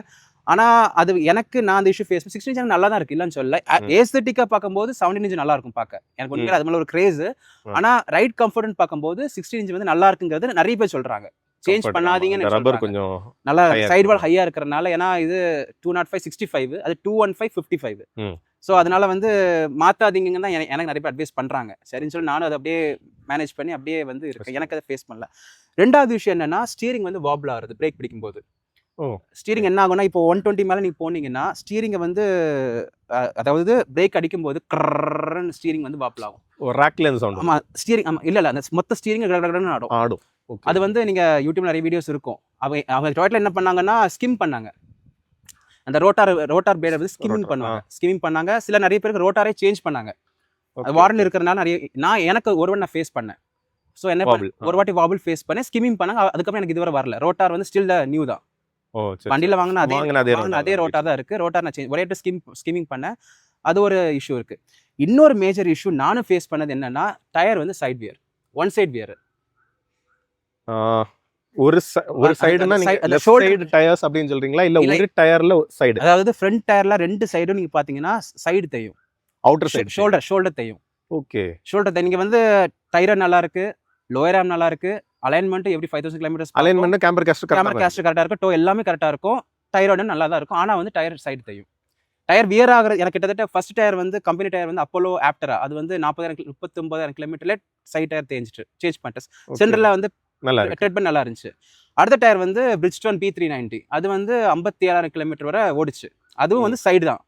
ஆனால் அது எனக்கு நான் அந்த இஷ்யூ ஃபேஸ் 16 inch நல்லா தான் இருக்குது, இல்லைன்னு சொல்லலை. ஏஸ்தட்டிக்காக பார்க்கும்போது 17 inch நல்லா இருக்கும் பார்க்க. எனக்கு உண்மையில அது மேலே ஒரு கிரேஸு. ஆனால் ரைட் கம்ஃபர்ட்னு பார்க்கும்போது 16 inch வந்து நல்லா இருக்குங்கிறது நிறைய பேர் சொல்கிறாங்க. சேஞ்ச் பண்ணாதீங்கன்னு கொஞ்சம் நல்லா சைடு வால் ஹையாக இருக்கிறனால. ஏன்னா இது 205 65, அது 215 55. ஸோ அதனால வந்து மாற்றாதீங்கன்னு தான் எனக்கு நிறைய பேர் அட்வைஸ் பண்ணுறாங்க. சரின்னு சொல்லி நானும் அதை அப்படியே மேனேஜ் பண்ணி அப்படியே வந்து இருக்கேன். எனக்கு அதை ஃபேஸ் பண்ணல. ரெண்டாவது விஷயம் என்னன்னா, ஸ்டீரிங் வந்து வாபிள் ஆகுது பிரேக் பிடிக்கும்போது. ஸ்டீரிங் என்ன ஆகும்னா, இப்போ 120 மேலே நீங்கள் போனீங்கன்னா ஸ்டீரிங்கை வந்து அதாவது பிரேக் அடிக்கும்போது கர்ன்னு ஸ்டீரிங் வந்து வாபிள் ஆகும். ஆமாம் ஸ்டீரிங். ஆமாம் இல்லை அந்த மொத்த ஸ்டீரிங் ஆடும். அது வந்து நீங்கள் யூடியூப்ல நிறைய வீடியோஸ் இருக்கும். அவங்க டொயோட்டா என்ன பண்ணாங்கன்னா ஸ்கிம் பண்ணாங்க. அந்த ரோட்டார் பேரை வந்து ஸ்கிமிங் பண்ணாங்க. நிறைய பேருக்கு ரோட்டாரே சேஞ்ச் பண்ணாங்க. வாரண்ட் இருக்கிறனால எனக்கு நான் ஃபேஸ் பண்ணேன். ஸோ என்ன ஒரு வாட்டி வாபிள் ஃபேஸ் பண்ணேன், ஸ்கிமிங் பண்ணாங்க. அதுக்கப்புறம் எனக்கு இதுவரை வரல. ரோட்டார் வந்து ஸ்டில் நியூ தான். வண்டியில் வாங்கினா அதே ரோட்டார் தான் இருக்குது. ரோட்டார் நான் ஒரே ஸ்கிமிங் பண்ணேன். அது ஒரு இஷ்யூ இருக்குது. இன்னொரு மேஜர் இஷ்யூ நானும் ஃபேஸ் பண்ணது என்னன்னா, டயர் வந்து side wear, one side wear. ஒரு சைடுனா நீங்க சைடு டயர்ஸ் அப்படினு சொல்றீங்களா, இல்ல ஒரு டயர்ல சைடு? அதாவது ஃப்ரண்ட் டயர்ல ரெண்டு சைடும் நீங்க பாத்தீங்கன்னா சைடு தேயும், அவுட்டர் சைடு ஷோல்டர் தேயும். ஓகே. ஷோல்டர் நீங்க வந்து டயர் நல்லா இருக்கு, லோயர் ஆர்ம் நல்லா இருக்கு, அலைன்மெண்ட் எப்படி 5000 கிலோமீட்டர்ஸ் அலைன்மெண்ட் கேம்பர் கேஸ்ட் கரெக்டா இருக்கும், டோ எல்லாமே கரெக்டா இருக்கும், டயரோட நல்லா தான் இருக்கும். ஆனா வந்து டயர் சைடு தேயும். டயர் வியர் ஆகுறது எனக்கு கிட்டத்தட்ட ஃபர்ஸ்ட் டயர் வந்து கம்பெனி டயர் வந்து அப்போலோ ஆப்டரா, அது வந்து 39,000 கிலோமீட்டர்ல சைடு டயர் தேஞ்சிட்டு சேஞ்ச் பண்ணிட்டேன். சென்டர்ல வந்து ட்ரீட்மெண்ட் நல்லா இருந்துச்சு. அடுத்த டயர் வந்து Bridgestone P390, அது வந்து 57,000 கிலோமீட்டர் வரை ஓடிச்சு. அதுவும் வந்து சைடு தான்.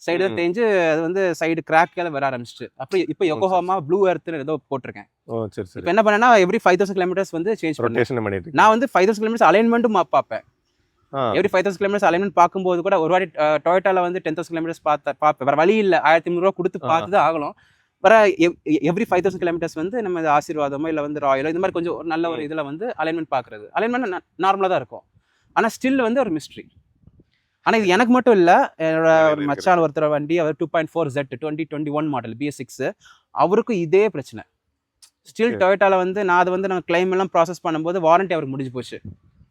சைடு தேஞ்சு அது வந்து சைடு கிராக்கால வர ஆரம்பிச்சிட்டு. அப்புறம் இப்போ யோகோஹாமா ப்ளூ எர்த்னு ஏதோ போட்டிருக்கேன். ஓ சரி சரி. இப்போ என்ன பண்ணேன்னா எவ்ரி 5000 கிலோமீட்டர்ஸ் வந்து சேஞ்ச் பண்ணேன். ரொட்டேஷன் பண்ணிட்டு நான் வந்து 5000 கிலோமீட்டர்ஸ் அலைன்மெண்ட்டும் பார்ப்பேன். எவ்ரி 5000 கிலோமீட்டர்ஸ் அலைன்மெண்ட் பார்க்கும்போது கூட ஒரு வாட்டி டொயோட்டால வந்து 10000 கிலோமீட்டர்ஸ் பார்ப்பேன். வேற வழி இல்லை, 1300 ரூபா கொடுத்து பார்த்து தான் ஆகணும். வர எவ்ரி 5000 கிலோமீட்டர்ஸ் வந்து நம்ம ஆசீர்வாதமோ இல்லை வந்து ராயலோ இந்த மாதிரி கொஞ்சம் ஒரு நல்ல ஒரு இதில் வந்து அலைன்மெண்ட் பார்க்குறது. அலைன்மெண்ட் நார்மலாக தான் இருக்கும். ஆனால் ஸ்டில் வந்து ஒரு மிஸ்ட்ரி. ஆனால் இது எனக்கு மட்டும் இல்லை, என்னோட ஒரு மச்சான் ஒருத்தர் வண்டி அவர் 2.4Z 2021 மாடல் BS6 அவருக்கும் இதே பிரச்சனை. ஸ்டில் டொயோட்டால வந்து நான் அதை வந்து நாங்கள் கிளைம் எல்லாம் ப்ராசஸ் பண்ணும்போது வாரண்டி அவருக்கு முடிஞ்சு போச்சு.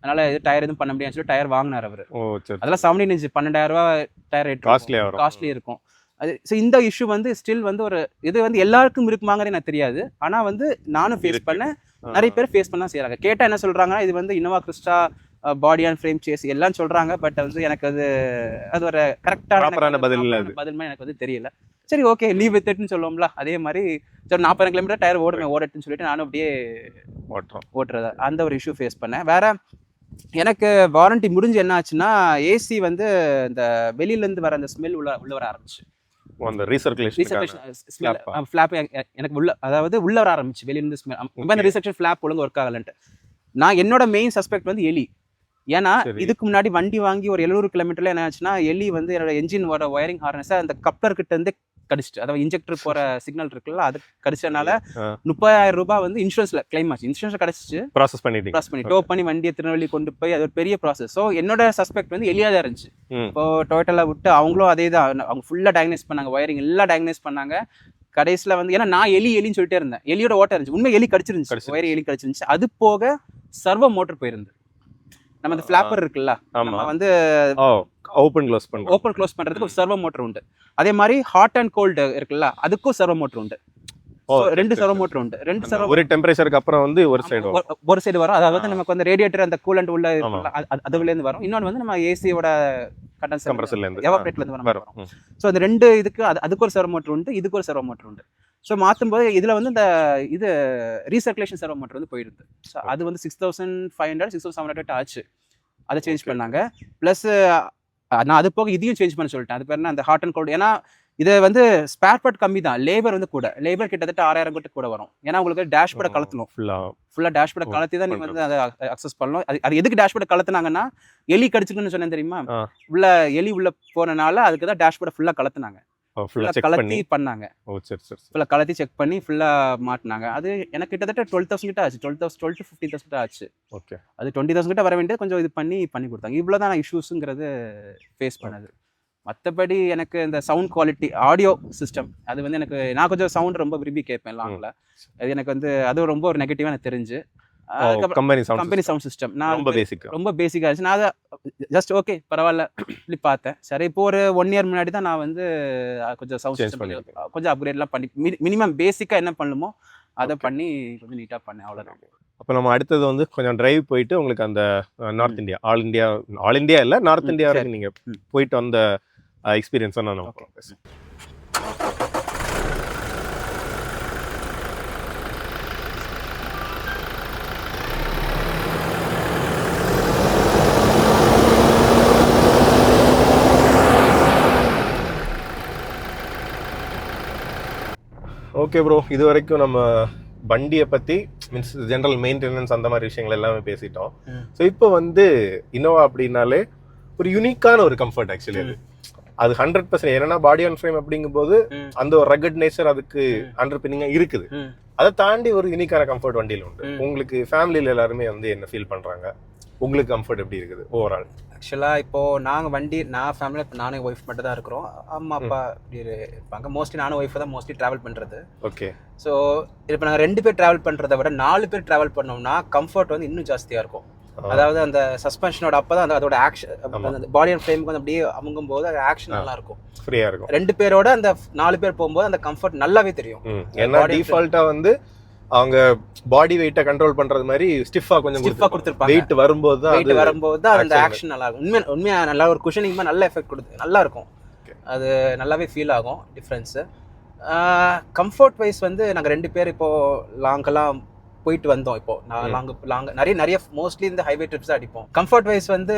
அதனால டயர் எதுவும் பண்ண முடியாதுன்னு சொல்லி டயர் வாங்கினார் அவர். அதெல்லாம் 17 இன்ச் 12000 ரூபா டயர் ரேட் காஸ்ட்லி இருக்கும். அது ஸோ இந்த இஷ்யூ வந்து ஸ்டில் வந்து ஒரு இது வந்து எல்லாருக்கும் இருக்குமாங்கிறே எனக்கு தெரியாது. ஆனால் வந்து நானும் ஃபேஸ் பண்ணேன், நிறைய பேர் ஃபேஸ் பண்ண தான் செய்கிறாங்க. கேட்டால் என்ன சொல்கிறாங்கன்னா இது வந்து Innova Crysta body and frame chassis எல்லாம் சொல்கிறாங்க. பட் வந்து எனக்கு அது ஒரு கரெக்டான பதிலுமே எனக்கு வந்து தெரியல. சரி ஓகே லீவ் வித் இட்னு சொல்லுவோம்ல, அதே மாதிரி சரி 40 கிலோமீட்டர் டயர் ஓடட்டுன்னு சொல்லிட்டு நானும் அப்படியே ஓட்டுறது அந்த ஒரு இஷ்யூ ஃபேஸ் பண்ணேன். வேற எனக்கு வாரண்டி முடிஞ்சு என்ன ஆச்சுன்னா ஏசி வந்து இந்த வெளியிலேருந்து வர அந்த ஸ்மெல் உள்ள வர ஆரம்பிச்சு. எனக்கு உள்ள வர ஆரம்பிச்சு வெளியிருந்து ஸ்மெல். ரீசெக்ஷன் ஃபிளாப் ஒழுங்கு ஒர்க் ஆகலன்ட்டு நான் என்னோட மெயின் சஸ்பெக்ட் வந்து எலி. ஏன்னா இதுக்கு முன்னாடி வண்டி வாங்கி ஒரு 700 கிலோமீட்டர்ல என்ன ஆச்சுன்னா எலி வந்து என்னோட என்ஜின் வர ஒயரிங் ஹார்னஸை அந்த கப்ளர் கிட்ட இருந்து கடிச்சிட்டு, அதாவது இன்ஜெக்டர் போற சிக்னல் இருக்குல்ல அது கடிச்சதுனால 30,000 ரூபாய் வந்து இன்சூரன்ஸ்ல கிளைம் ஆச்சு. இன்சூரன்ஸ் கிடைச்சிச்சு, ப்ராசஸ் பண்ணி டோ பண்ணி வண்டியை திருநெல்வேலி கொண்டு போய் அது ஒரு பெரிய ப்ராசஸ். ஸோ என்னோட சஸ்பெக்ட் வந்து எலியா தான் இருந்துச்சு. இப்போ டொயோட்டால விட்டு அவங்களும் அதே தான், அவங்க ஃபுல்லா டயக்னைஸ் பண்ணாங்க, ஒயரிங் எல்லாம் டயக்னைஸ் பண்ணாங்க. கடைசியில் வந்து ஏன்னா நான் எலின்னு சொல்லிட்டே இருந்தேன், எலியோட ஓட்ட இருந்துச்சு, உண்மை எலி கடிச்சிருந்துச்சு, ஒயர் எலி கடிச்சிருந்துச்சு. அது போக சர்வோ மோட்டர் போயிருந்து. நம்ம அந்த ஃபிளாப்பர் இருக்குல்ல, நம்ம வந்து ஓப்பன் க்ளோஸ் பண்றதுக்கு ஒரு சர்வோ மோட்டர் உண்டு. அதே மாதிரி ஹாட் அண்ட் கோல்டு இருக்குல்ல, அதுக்கும் சர்வோ மோட்டர் உண்டு. ரெண்டு சர்வோ மோட்டர் உண்டு. ரெண்டு சர்வோ ஒரு டெம்பரேச்சருக்கு அப்புறம் வந்து ஒரு சைடு வரும். அதாவது நமக்கு வந்து ரேடியேட்டர் அந்த கூலண்ட் உள்ள அதுல இருந்து வரும். இன்னொன்று வந்து நம்ம ஏசியோட கண்டென்சர்ல இருந்து எவாபரேட்டர்ல இருந்து வரும். ஸோ அந்த ரெண்டு இதுக்கு அதுக்கு ஒரு சர்வோ மோட்டர் உண்டு, இதுக்கு ஒரு சர்வோ மோட்டர் உண்டு. ஸோ மாற்றும் போது இதில் வந்து இந்த ரீசர்க்குலேஷன் சர்வோ மோட்டர் வந்து போயிடுது. ஸோ அது வந்து 6500 6700 ஆச்சு. அதை சேஞ்ச் பண்ணாங்க. ப்ளஸ் நான் அது போக இதையும் சேஞ்ச் பண்ண சொல்லிட்டேன். அது பேர் என்ன அந்த ஹாட் அண்ட் கோல்டு. ஏன்னா இது வந்து ஸ்பேர் பார்ட் கம்மி தான், லேபர் வந்து கூட, லேபர் கிட்டத்தட்ட 6000 கிட்ட கூட வரும். ஏன்னா உங்களுக்கு டேஷ்போர்டை கலத்தணும், ஃபுல்லாக டேஷ்போர்டை கலத்தி தான் நீங்கள் வந்து அதை அக்சஸ் பண்ணணும். அது எதுக்கு டேஷ்போர்டை கலத்துனாங்கன்னா எலி கடிச்சுக்குன்னு சொன்னேன் தெரியுமா, உள்ள எலி உள்ள போனனால அதுக்கு தான் டேஷ்போர்டை ஃபுல்லாக கலத்துனாங்க, கலத்தி பண்ணாங்க, ஃபுல்லாக கலத்தி செக் பண்ணி ஃபுல்லாக மாட்டினாங்க. அது எனக்கு கிட்டத்தட்ட 12,000 கிட்ட ஆச்சு, 12 to 15,000 ஆச்சு. ஓகே, அது 20,000 கிட்ட வர வேண்டியது கொஞ்சம் இது பண்ணி கொடுத்தாங்க. இவ்வளோ தான் நான் இஷ்யூஸுங்கிறது ஃபேஸ் பண்ணது. மற்றபடி எனக்கு இந்த சவுண்ட் குவாலிட்டி, ஆடியோ சிஸ்டம், அது வந்து எனக்கு நான் கொஞ்சம் சவுண்ட் ரொம்ப விரும்பி கேட்பேன் லாங்கில். அது எனக்கு வந்து அது ரொம்ப ஒரு நெகட்டிவாக எனக்கு தெரிஞ்சு. கம்பெனி சவுண்ட் சிஸ்டம் நான் ரொம்ப பேசிக்காக இருந்துச்சு. நான் அதை ஜஸ்ட் ஓகே பரவாயில்ல இப்படி பார்த்தேன். சரி இப்போ ஒரு 1 year முன்னாடி தான் நான் வந்து கொஞ்சம் சவுண்ட் சிஸ்டம் கொஞ்சம் அப்கிரேட்லாம் பண்ணி மினிமம் பேசிக்காக என்ன பண்ணுமோ அதை பண்ணி கொஞ்சம் நீட்டாக பண்ணேன், அவ்வளோதான். அப்போ நம்ம அடுத்தது வந்து கொஞ்சம் டிரைவ் போயிட்டு உங்களுக்கு அந்த நார்த் இந்தியா ஆல் இந்தியா இல்லை நார்த் இந்தியா வரைக்கும் நீங்கள் போயிட்டு வந்த எக்ஸ்பீரியன்ஸை நான் பேசுகிறேன். ஓகே ப்ரோ, இது வரைக்கும் நம்ம வண்டியை பற்றி மீன்ஸ் ஜென்ரல் மெயின்டெனன்ஸ் அந்த மாதிரி விஷயங்கள் எல்லாமே பேசிட்டோம். ஸோ இப்போ வந்து இன்னோவா அப்படின்னாலே ஒரு யூனிக்கான ஒரு கம்ஃபர்ட் ஆக்சுவலி. அது 100% ஏன்னா பாடி ஆன் ஃப்ரேம் அப்படிங்கும்போது அந்த ஒரு ரகட் நேச்சர் அதுக்கு அண்டர்பின்னிங்காக இருக்குது. அதை தாண்டி ஒரு யூனிக்கான கம்ஃபர்ட் வண்டியில் உண்டு. உங்களுக்கு ஃபேமிலியில் எல்லாருமே வந்து என்ன ஃபீல் பண்ணுறாங்க, உங்களுக்கு கம்ஃபர்ட் எப்படி இருக்குது ஓவரால்? ஆக்சுவலாக இப்போது நாங்கள் வண்டி நான் ஃபேமிலியில் இப்போ நானும் ஒய்ஃப் மட்டும் தான் இருக்கிறோம். அம்மா அப்பா இப்படி இருப்பாங்க. மோஸ்ட்லி நானும் ஒய்ஃப் தான் மோஸ்ட்லி ட்ராவல் பண்ணுறது. ஓகே, ஸோ இப்போ நாங்கள் 2 பேர் ட்ராவல் பண்ணுறதை விட 4 பேர் ட்ராவல் பண்ணோம்னா கம்ஃபர்ட் வந்து இன்னும் ஜாஸ்தியாக இருக்கும். அதாவது அந்த சஸ்பென்ஷனோட அப்போ தான் அதோட ஆக்ஷன், அந்த பாடி அண்ட் ஃப்ரேமுக்கு வந்து அப்படியே அமுங்கும் போது அது ஆக்ஷன் நல்லா இருக்கும், ஃப்ரீயாக இருக்கும். 2 பேரோட அந்த 4 பேர் போகும்போது அந்த கம்ஃபர்ட் நல்லாவே தெரியும். ஏன்னா டிஃபால்ட்டாக வந்து அவங்க பாடி வெயிட்டை கண்ட்ரோல் பண்றது மாதிரி ஸ்டிஃபா கொடுத்துருப்பாங்க. வெயிட் வரும்போது தான் அந்த ஆக்ஷன் நல்லா இருக்கும். உண்மையா நல்லா ஒரு குஷனிங் நல்ல எஃபெக்ட் கொடுத்து நல்லா இருக்கும். அது நல்லாவே ஃபீல் ஆகும் டிஃப்ரென்ஸு. கம்ஃபர்ட் வைஸ் வந்து நாங்கள் 2 பேர் இப்போ லாங்கெல்லாம் போயிட்டு வந்தோம். இப்போ நான் நிறைய மோஸ்ட்லி இந்த ஹைவே ட்ரிப்ஸ் தான் அடிப்போம். கம்ஃபர்ட் வைஸ் வந்து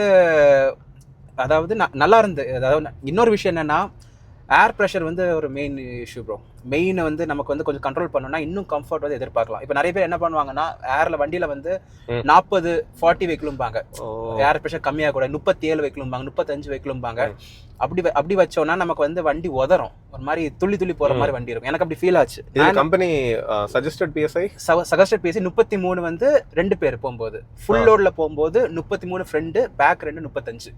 அதாவது நல்லா இருந்து. அதாவது இன்னொரு விஷயம் என்னன்னா ஏர் ப்ரெஷர் வந்து ஒரு மெயின் இஷ்யூ ப்ரோ. மெயின் வந்து நமக்கு வந்து கொஞ்சம் கண்ட்ரோல் பண்ணணும்னா இன்னும் கம்ஃபர்ட் வந்து எதிர்பார்க்கலாம். இப்போ நிறைய பேர் என்ன பண்ணுவாங்கன்னா ஏர்ல வண்டியில வந்து 40 வைக்கலும்பாங்க, ஏர் ப்ரெஷர் கம்மியாக கூட 37 வைக்கலும்பாங்க, 35 வைக்கலும்பாங்க. அப்படி வச்சோம்னா நமக்கு வந்து வண்டி உதறும், ஒரு மாதிரி துள்ளி போற மாதிரி வண்டி இருக்கும். எனக்கு அப்படி ஃபீல் ஆச்சு. கம்பெனி சஜஸ்டட் பிஎஸ்ஐ 33 வந்து 2 பேர் போகும்போது, ஃபுல் லோட்ல போகும்போது 33 ஃப்ரண்ட், பேக் 2 35.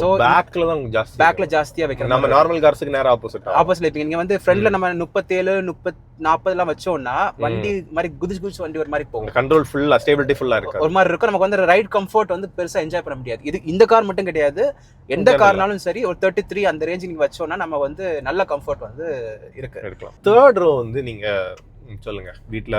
சோ பேக்ல தான் ஜாஸ்தி, பேக்ல ஜாஸ்தியா வைக்கணும். நம்ம நார்மல் கார்ஸ்க்கு நேரா ஆப்போசிட் வைப்பீங்க. நீங்க வந்து ஃப்ரண்ட்ல நம்ம 37 40 எல்லாம் வச்சோம்னா வண்டி மாதிரி குதிச்சு வண்டி ஒரு மாதிரி போகும். கண்ட்ரோல் ஃபுல்லா, ஸ்டேபிலிட்டி ஃபுல்லா இருக்கு, ஒரு மாதிரி இருக்கும். நமக்கு வந்து ரைட் கம்ஃபர்ட் வந்து பெருசா என்ஜாய் பண்ண முடியாது. இது இந்த கார் மட்டும் கிடையாது, எந்த கார்னாலும் சரி ஒரு 33 அந்த ரேஞ்ச் நீங்க வச்சோம்னா நம்ம வந்து நல்ல கம்ஃபர்ட் வந்து இருக்கலாம். தேர்ட் ரோ வந்து நீங்க சொல்லுங்க, வீட்ல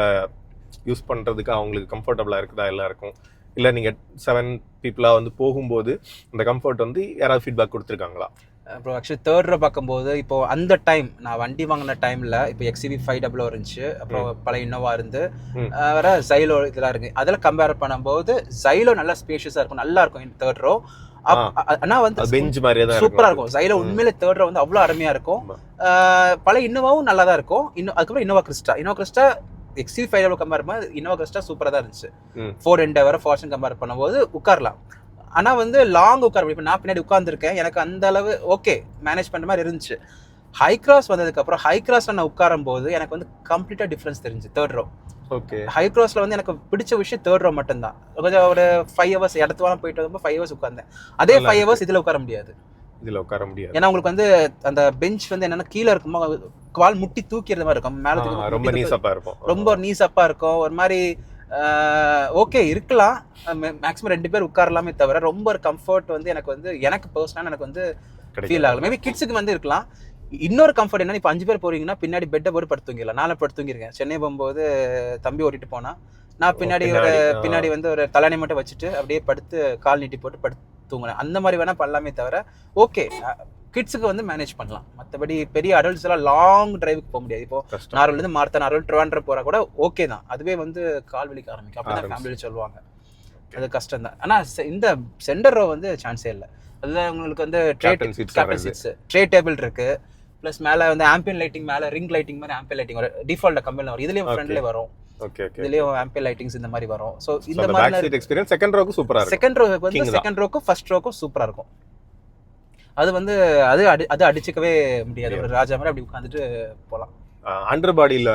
யூஸ் பண்றதுக்கு அவங்களுக்கு கம்ஃபர்டபுளா இருக்குதா எல்லாருக்கும், இல்ல நீங்க 7 பீப்புளா வந்து போகும்போது அந்த கம்ஃபர்ட் வந்து யாராவது ஃபீட்பேக் கொடுத்துருக்காங்களா? அப்புறம் ஆக்சுவலி தேர்ட் ரோ பார்க்கும்போது இப்போ அந்த டைம் நான் வண்டி வாங்கின டைம்ல இப்போ XCV 500 இருந்துச்சு, அப்புறம் பழைய இன்னோவா இருந்து வேற ஜைலோ இதெல்லாம் இருக்கு. அதில் கம்பேர் பண்ணும்போது ஜைலோ நல்லா ஸ்பேஷியஸா இருக்கும், நல்லா இருக்கும் தேர்ட் ரோ. ஆனா வந்து பெஞ்ச் மாதிரியே தான் சூப்பரா இருக்கும் ஜைலோ. உண்மையிலே தேர்ட் ரோ வந்து அவ்வளோ அருமையா இருக்கும். பழைய இன்னோவாவும் நல்லா தான் இருக்கும். அதுக்கப்புறம் இன்னோவா கிறிஸ்டா XCV 500 கம்பேர் பண்ணும்போது இன்னோவா கிறிஸ்டா சூப்பரா தான் இருந்துச்சு. ஃபோர்ட் எண்டவர், ஃபார்ச்சூன் கம்பேர் பண்ணும்போது உட்காரலாம். ஆனா வந்து லாங் உட்கார, இப்போ நான் பின்னாடி உட்கார்ந்துருக்கேன், எனக்கு அந்த அளவு ஓகே மேனேஜ் பண்ற மாதிரி இருந்துச்சு. ஹை கிராஸ் வந்ததுக்கு அப்புறம் ஹை கிராஸ்ல நான் உட்காரும் போது எனக்கு வந்து கம்ப்ளீட்டா டிஃபரன்ஸ் தெரிஞ்சு தேர்ட் ரோ. ஓகே, ஹை கிராஸ்ல வந்து எனக்கு பிடிச்ச விஷயம் தேர்ட் ரோ மட்டும் தான். கொஞ்சம் ஒரு 5 ஹவர்ஸ் இடத்துலாம் போயிட்டு வரும்போது 5 ஹவர்ஸ் உட்கார்ந்தேன். அதே 5 ஹவர்ஸ் இதுல உட்கார முடியாது. ஏன்னா உங்களுக்கு வந்து அந்த பெஞ்ச் வந்து என்னன்னா கீழே இருக்குமோ கால் முட்டி தூக்கிறது மாதிரி இருக்கும், மேல ரொம்ப நீசப்பா இருக்கும், ரொம்ப நீசப்பா இருக்கும் ஒரு மாதிரி. ஓகே இருக்கலாம், மேக்ஸிமம் 2 பேர் உட்காரலாமே தவிர ரொம்ப ஒரு கம்ஃபர்ட் வந்து எனக்கு பர்சனலா எனக்கு வந்து ஃபீல் ஆகல. மேபி கிட்ஸுக்கு வந்து இருக்கலாம். இன்னொரு கம்ஃபர்ட் என்னன்னா, இப்போ 5 பேர் போறீங்கன்னா பின்னாடி பெட்டை போட்டு படுத்து தூங்கிடலாம். நானும் படுத்து தூங்கிருக்கேன் சென்னை போகும்போது, தம்பி ஓட்டிட்டு போனா நான் பின்னாடி வந்து ஒரு தலையணை மட்டும் வச்சுட்டு அப்படியே படுத்து கால் நீட்டி போட்டு படுத்து தூங்கினேன். அந்த மாதிரி வேணா பண்ணலாமே தவிர ஓகே கிட்ஸுக்கு வந்து மேனேஜ் பண்ணலாம். மற்றபடி பெரிய அடல்ட்ஸ் எல்லாம் லாங் டிரைவுக்கு போக முடியாது. இப்போ நார்வல் இருந்து மார்த்தா நார்வல் ட்ரிவாண்ட்ரம் போறா கூட ஓகே தான், அதுவே வந்து கால் வலிக்க ஆரம்பிக்கும். அப்படிதான் ஃபேமிலியில் சொல்லுவாங்க, அது கஷ்டம் தான். ஆனா இந்த சென்டர் ரோ வந்து சான்ஸே இல்லை. அதுதான் உங்களுக்கு வந்து ட்ரே டேபிள் இருக்கு, பிளஸ் மேல வந்து ஆம்பியன் லைட்டிங், மேல ரிங் லைட்டிங் மாதிரி ஆம்பியன் லைட்டிங் வரும், டிஃபால்ட் கம்பெனில வரும். இதுலயும் ஃப்ரண்ட்ல வரும், இதுலயும் ஆம்பியன் லைட்டிங்ஸ் இந்த மாதிரி வரும். சோ இந்த மாதிரி எக்ஸ்பீரியன்ஸ் செகண்ட் ரோக்கு சூப்பரா இருக்கும். செகண்ட் ரோக்கும் ஃபர்ஸ்ட் ரோக்கும் சூப்பரா இருக்கும். அது வந்து அது அடிச்சுக்கவே முடியாது. ஒரு ராஜா மாதிரி அப்படி உட்காந்துட்டு போலாம். அண்டர் பாடியில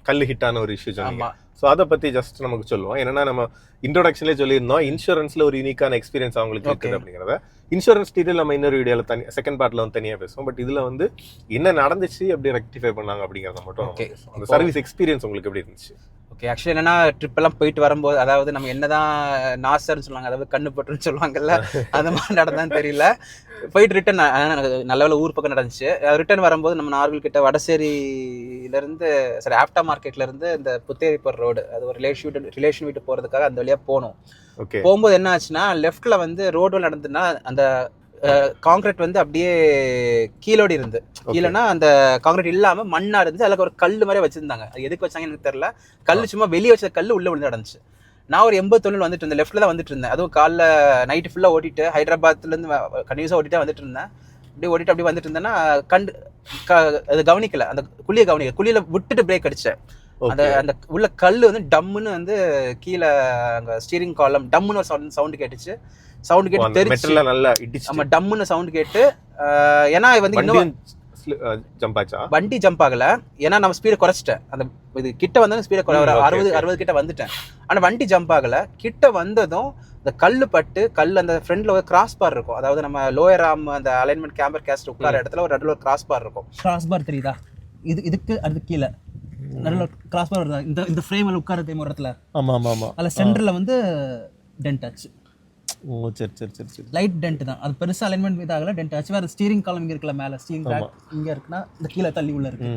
கல்லு ஹிட்டான ஒரு இஷ்யூ சொன்னீங்க. ஸோ அதை பத்தி ஜஸ்ட் நமக்கு சொல்லுவோம். என்னன்னா நம்ம இன்ட்ரோடக்ஷன்லேயே சொல்லியிருந்தோம் இன்சூரன்ஸ்ல ஒரு யூனிக்கான எக்ஸ்பீரியன்ஸ் அவங்களுக்கு இருக்குது அப்படிங்கிறத. இன்சூரன்ஸ் டீட்டெயில் நம்ம இன்னொரு வீடியோல செகண்ட் பார்ட்ல வந்து தனியாக பேசுவோம். பட் இதுல வந்து என்ன நடந்துச்சு, எப்படி ரெக்டிஃபை பண்ணாங்க அப்படிங்கிறத மட்டும் அந்த சர்வீஸ் எக்ஸ்பீரியன்ஸ் உங்களுக்கு எப்படி இருந்துச்சு? ஓகே, ஆக்சுவலி என்னன்னா ட்ரிப் எல்லாம் போயிட்டு வரும்போது, அதாவது நம்ம என்னதான் நாசர்னு சொல்லுவாங்க, அதாவது கண்ணு பட்டுன்னு சொல்லுவாங்கல்ல, அந்த மாதிரி நடந்தான்னு தெரியல. போயிட்டு ரிட்டர்ன் நல்ல ஊர் பக்கம் நடந்துச்சு. ரிட்டர்ன் வரும்போது நம்ம நார்வல் கிட்ட வடசேரியிலேருந்து சரி ஆப்டா மார்க்கெட்ல இருந்து இந்த புத்தேரி போகிற ரோடு, அது ஒரு ரிலேஷன் வீட்டு போகிறதுக்காக அந்த வழியாக போனோம். போகும்போது என்ன ஆச்சுன்னா, லெஃப்ட்ல வந்து ரோடு நடந்துன்னா அந்த காங்கிரீட் வந்து அப்படியே கீழோடி இருந்து, கீழேனா அந்த காங்கிரீட் இல்லாம மண்ணா இருந்து அதுல ஒரு கல் மாதிரி வச்சிருந்தாங்க. அது எதுக்கு வச்சாங்கன்னு எனக்கு தெரியல. கல் சும்மா வெளியே வச்ச கல் உள்ள விழுந்து நடந்துச்சு. நான் ஒரு 80 வந்துட்டு இருந்தேன், லெஃப்ட்ல தான் வந்துட்டு இருந்தேன். அதுவும் காலைல நைட்டு ஃபுல்லா ஓட்டிட்டு ஹைதராபாத்ல இருந்து கண்டினியூஸா ஓட்டிட்டே வந்துட்டு இருந்தேன். அப்படியே வந்துட்டு இருந்தேன்னா அது கவனிக்கல, அந்த குழியில விட்டுட்டு பிரேக் அடிச்சேன். அந்த உள்ள கல் வந்து டம்முன்னு வந்து கீழே அங்க ஸ்டீரிங் காலம் டம்முன்னு ஒரு சவுண்ட் கேட்டுச்சு. சவுண்ட் கேட்டு தெரிச்சு நல்லா ஆமா டம்முன்னு சவுண்ட் கேட்டு, ஏன்னா வந்து இன்னும் வண்டி ஜம்ப் ஆகல, ஏன்னா நம்ம ஸ்பீடை குறைச்சிட்டேன். அந்த இது கிட்ட வந்ததும் ஸ்பீடை 60 கிட்ட வந்துட்டேன். ஆனா வண்டி ஜம்ப் ஆகல. கிட்ட வந்ததும் இந்த கல்லு பட்டு அந்த ஃப்ரண்ட்ல ஒரு கிராஸ் பார் இருக்கும், அதாவது நம்ம லோயர் ஆர்ம் அந்த அலைன்மெண்ட் கேம்பர் கேஸ்ட் உட்கார இடத்துல ஒரு நடுவில் ஒரு கிராஸ் பார் இருக்கும். கிராஸ் பார் தெரியுதா? இதுக்கு அது கீழே நல்ல கிராஸ் பார் வருது. இந்த ஃப்ரேம்ல உட்கார டைம் ஒரு இடத்துல அதுல சென்டர்ல வந்து டென்ட் ஆச்சு. ஓ சரி லைட் டென்ட் தான், அது பெருசா அலைன்மெண்ட் இதாகல, டென்ட் ஆச்சு. வேற ஸ்டீரிங் காலம் இங்க இருக்குல்ல, மேல ஸ்டீரிங் ரேக் இங்க இருக்குன்னா இந்த கீழே தள்ளி உள்ள இருக்கு,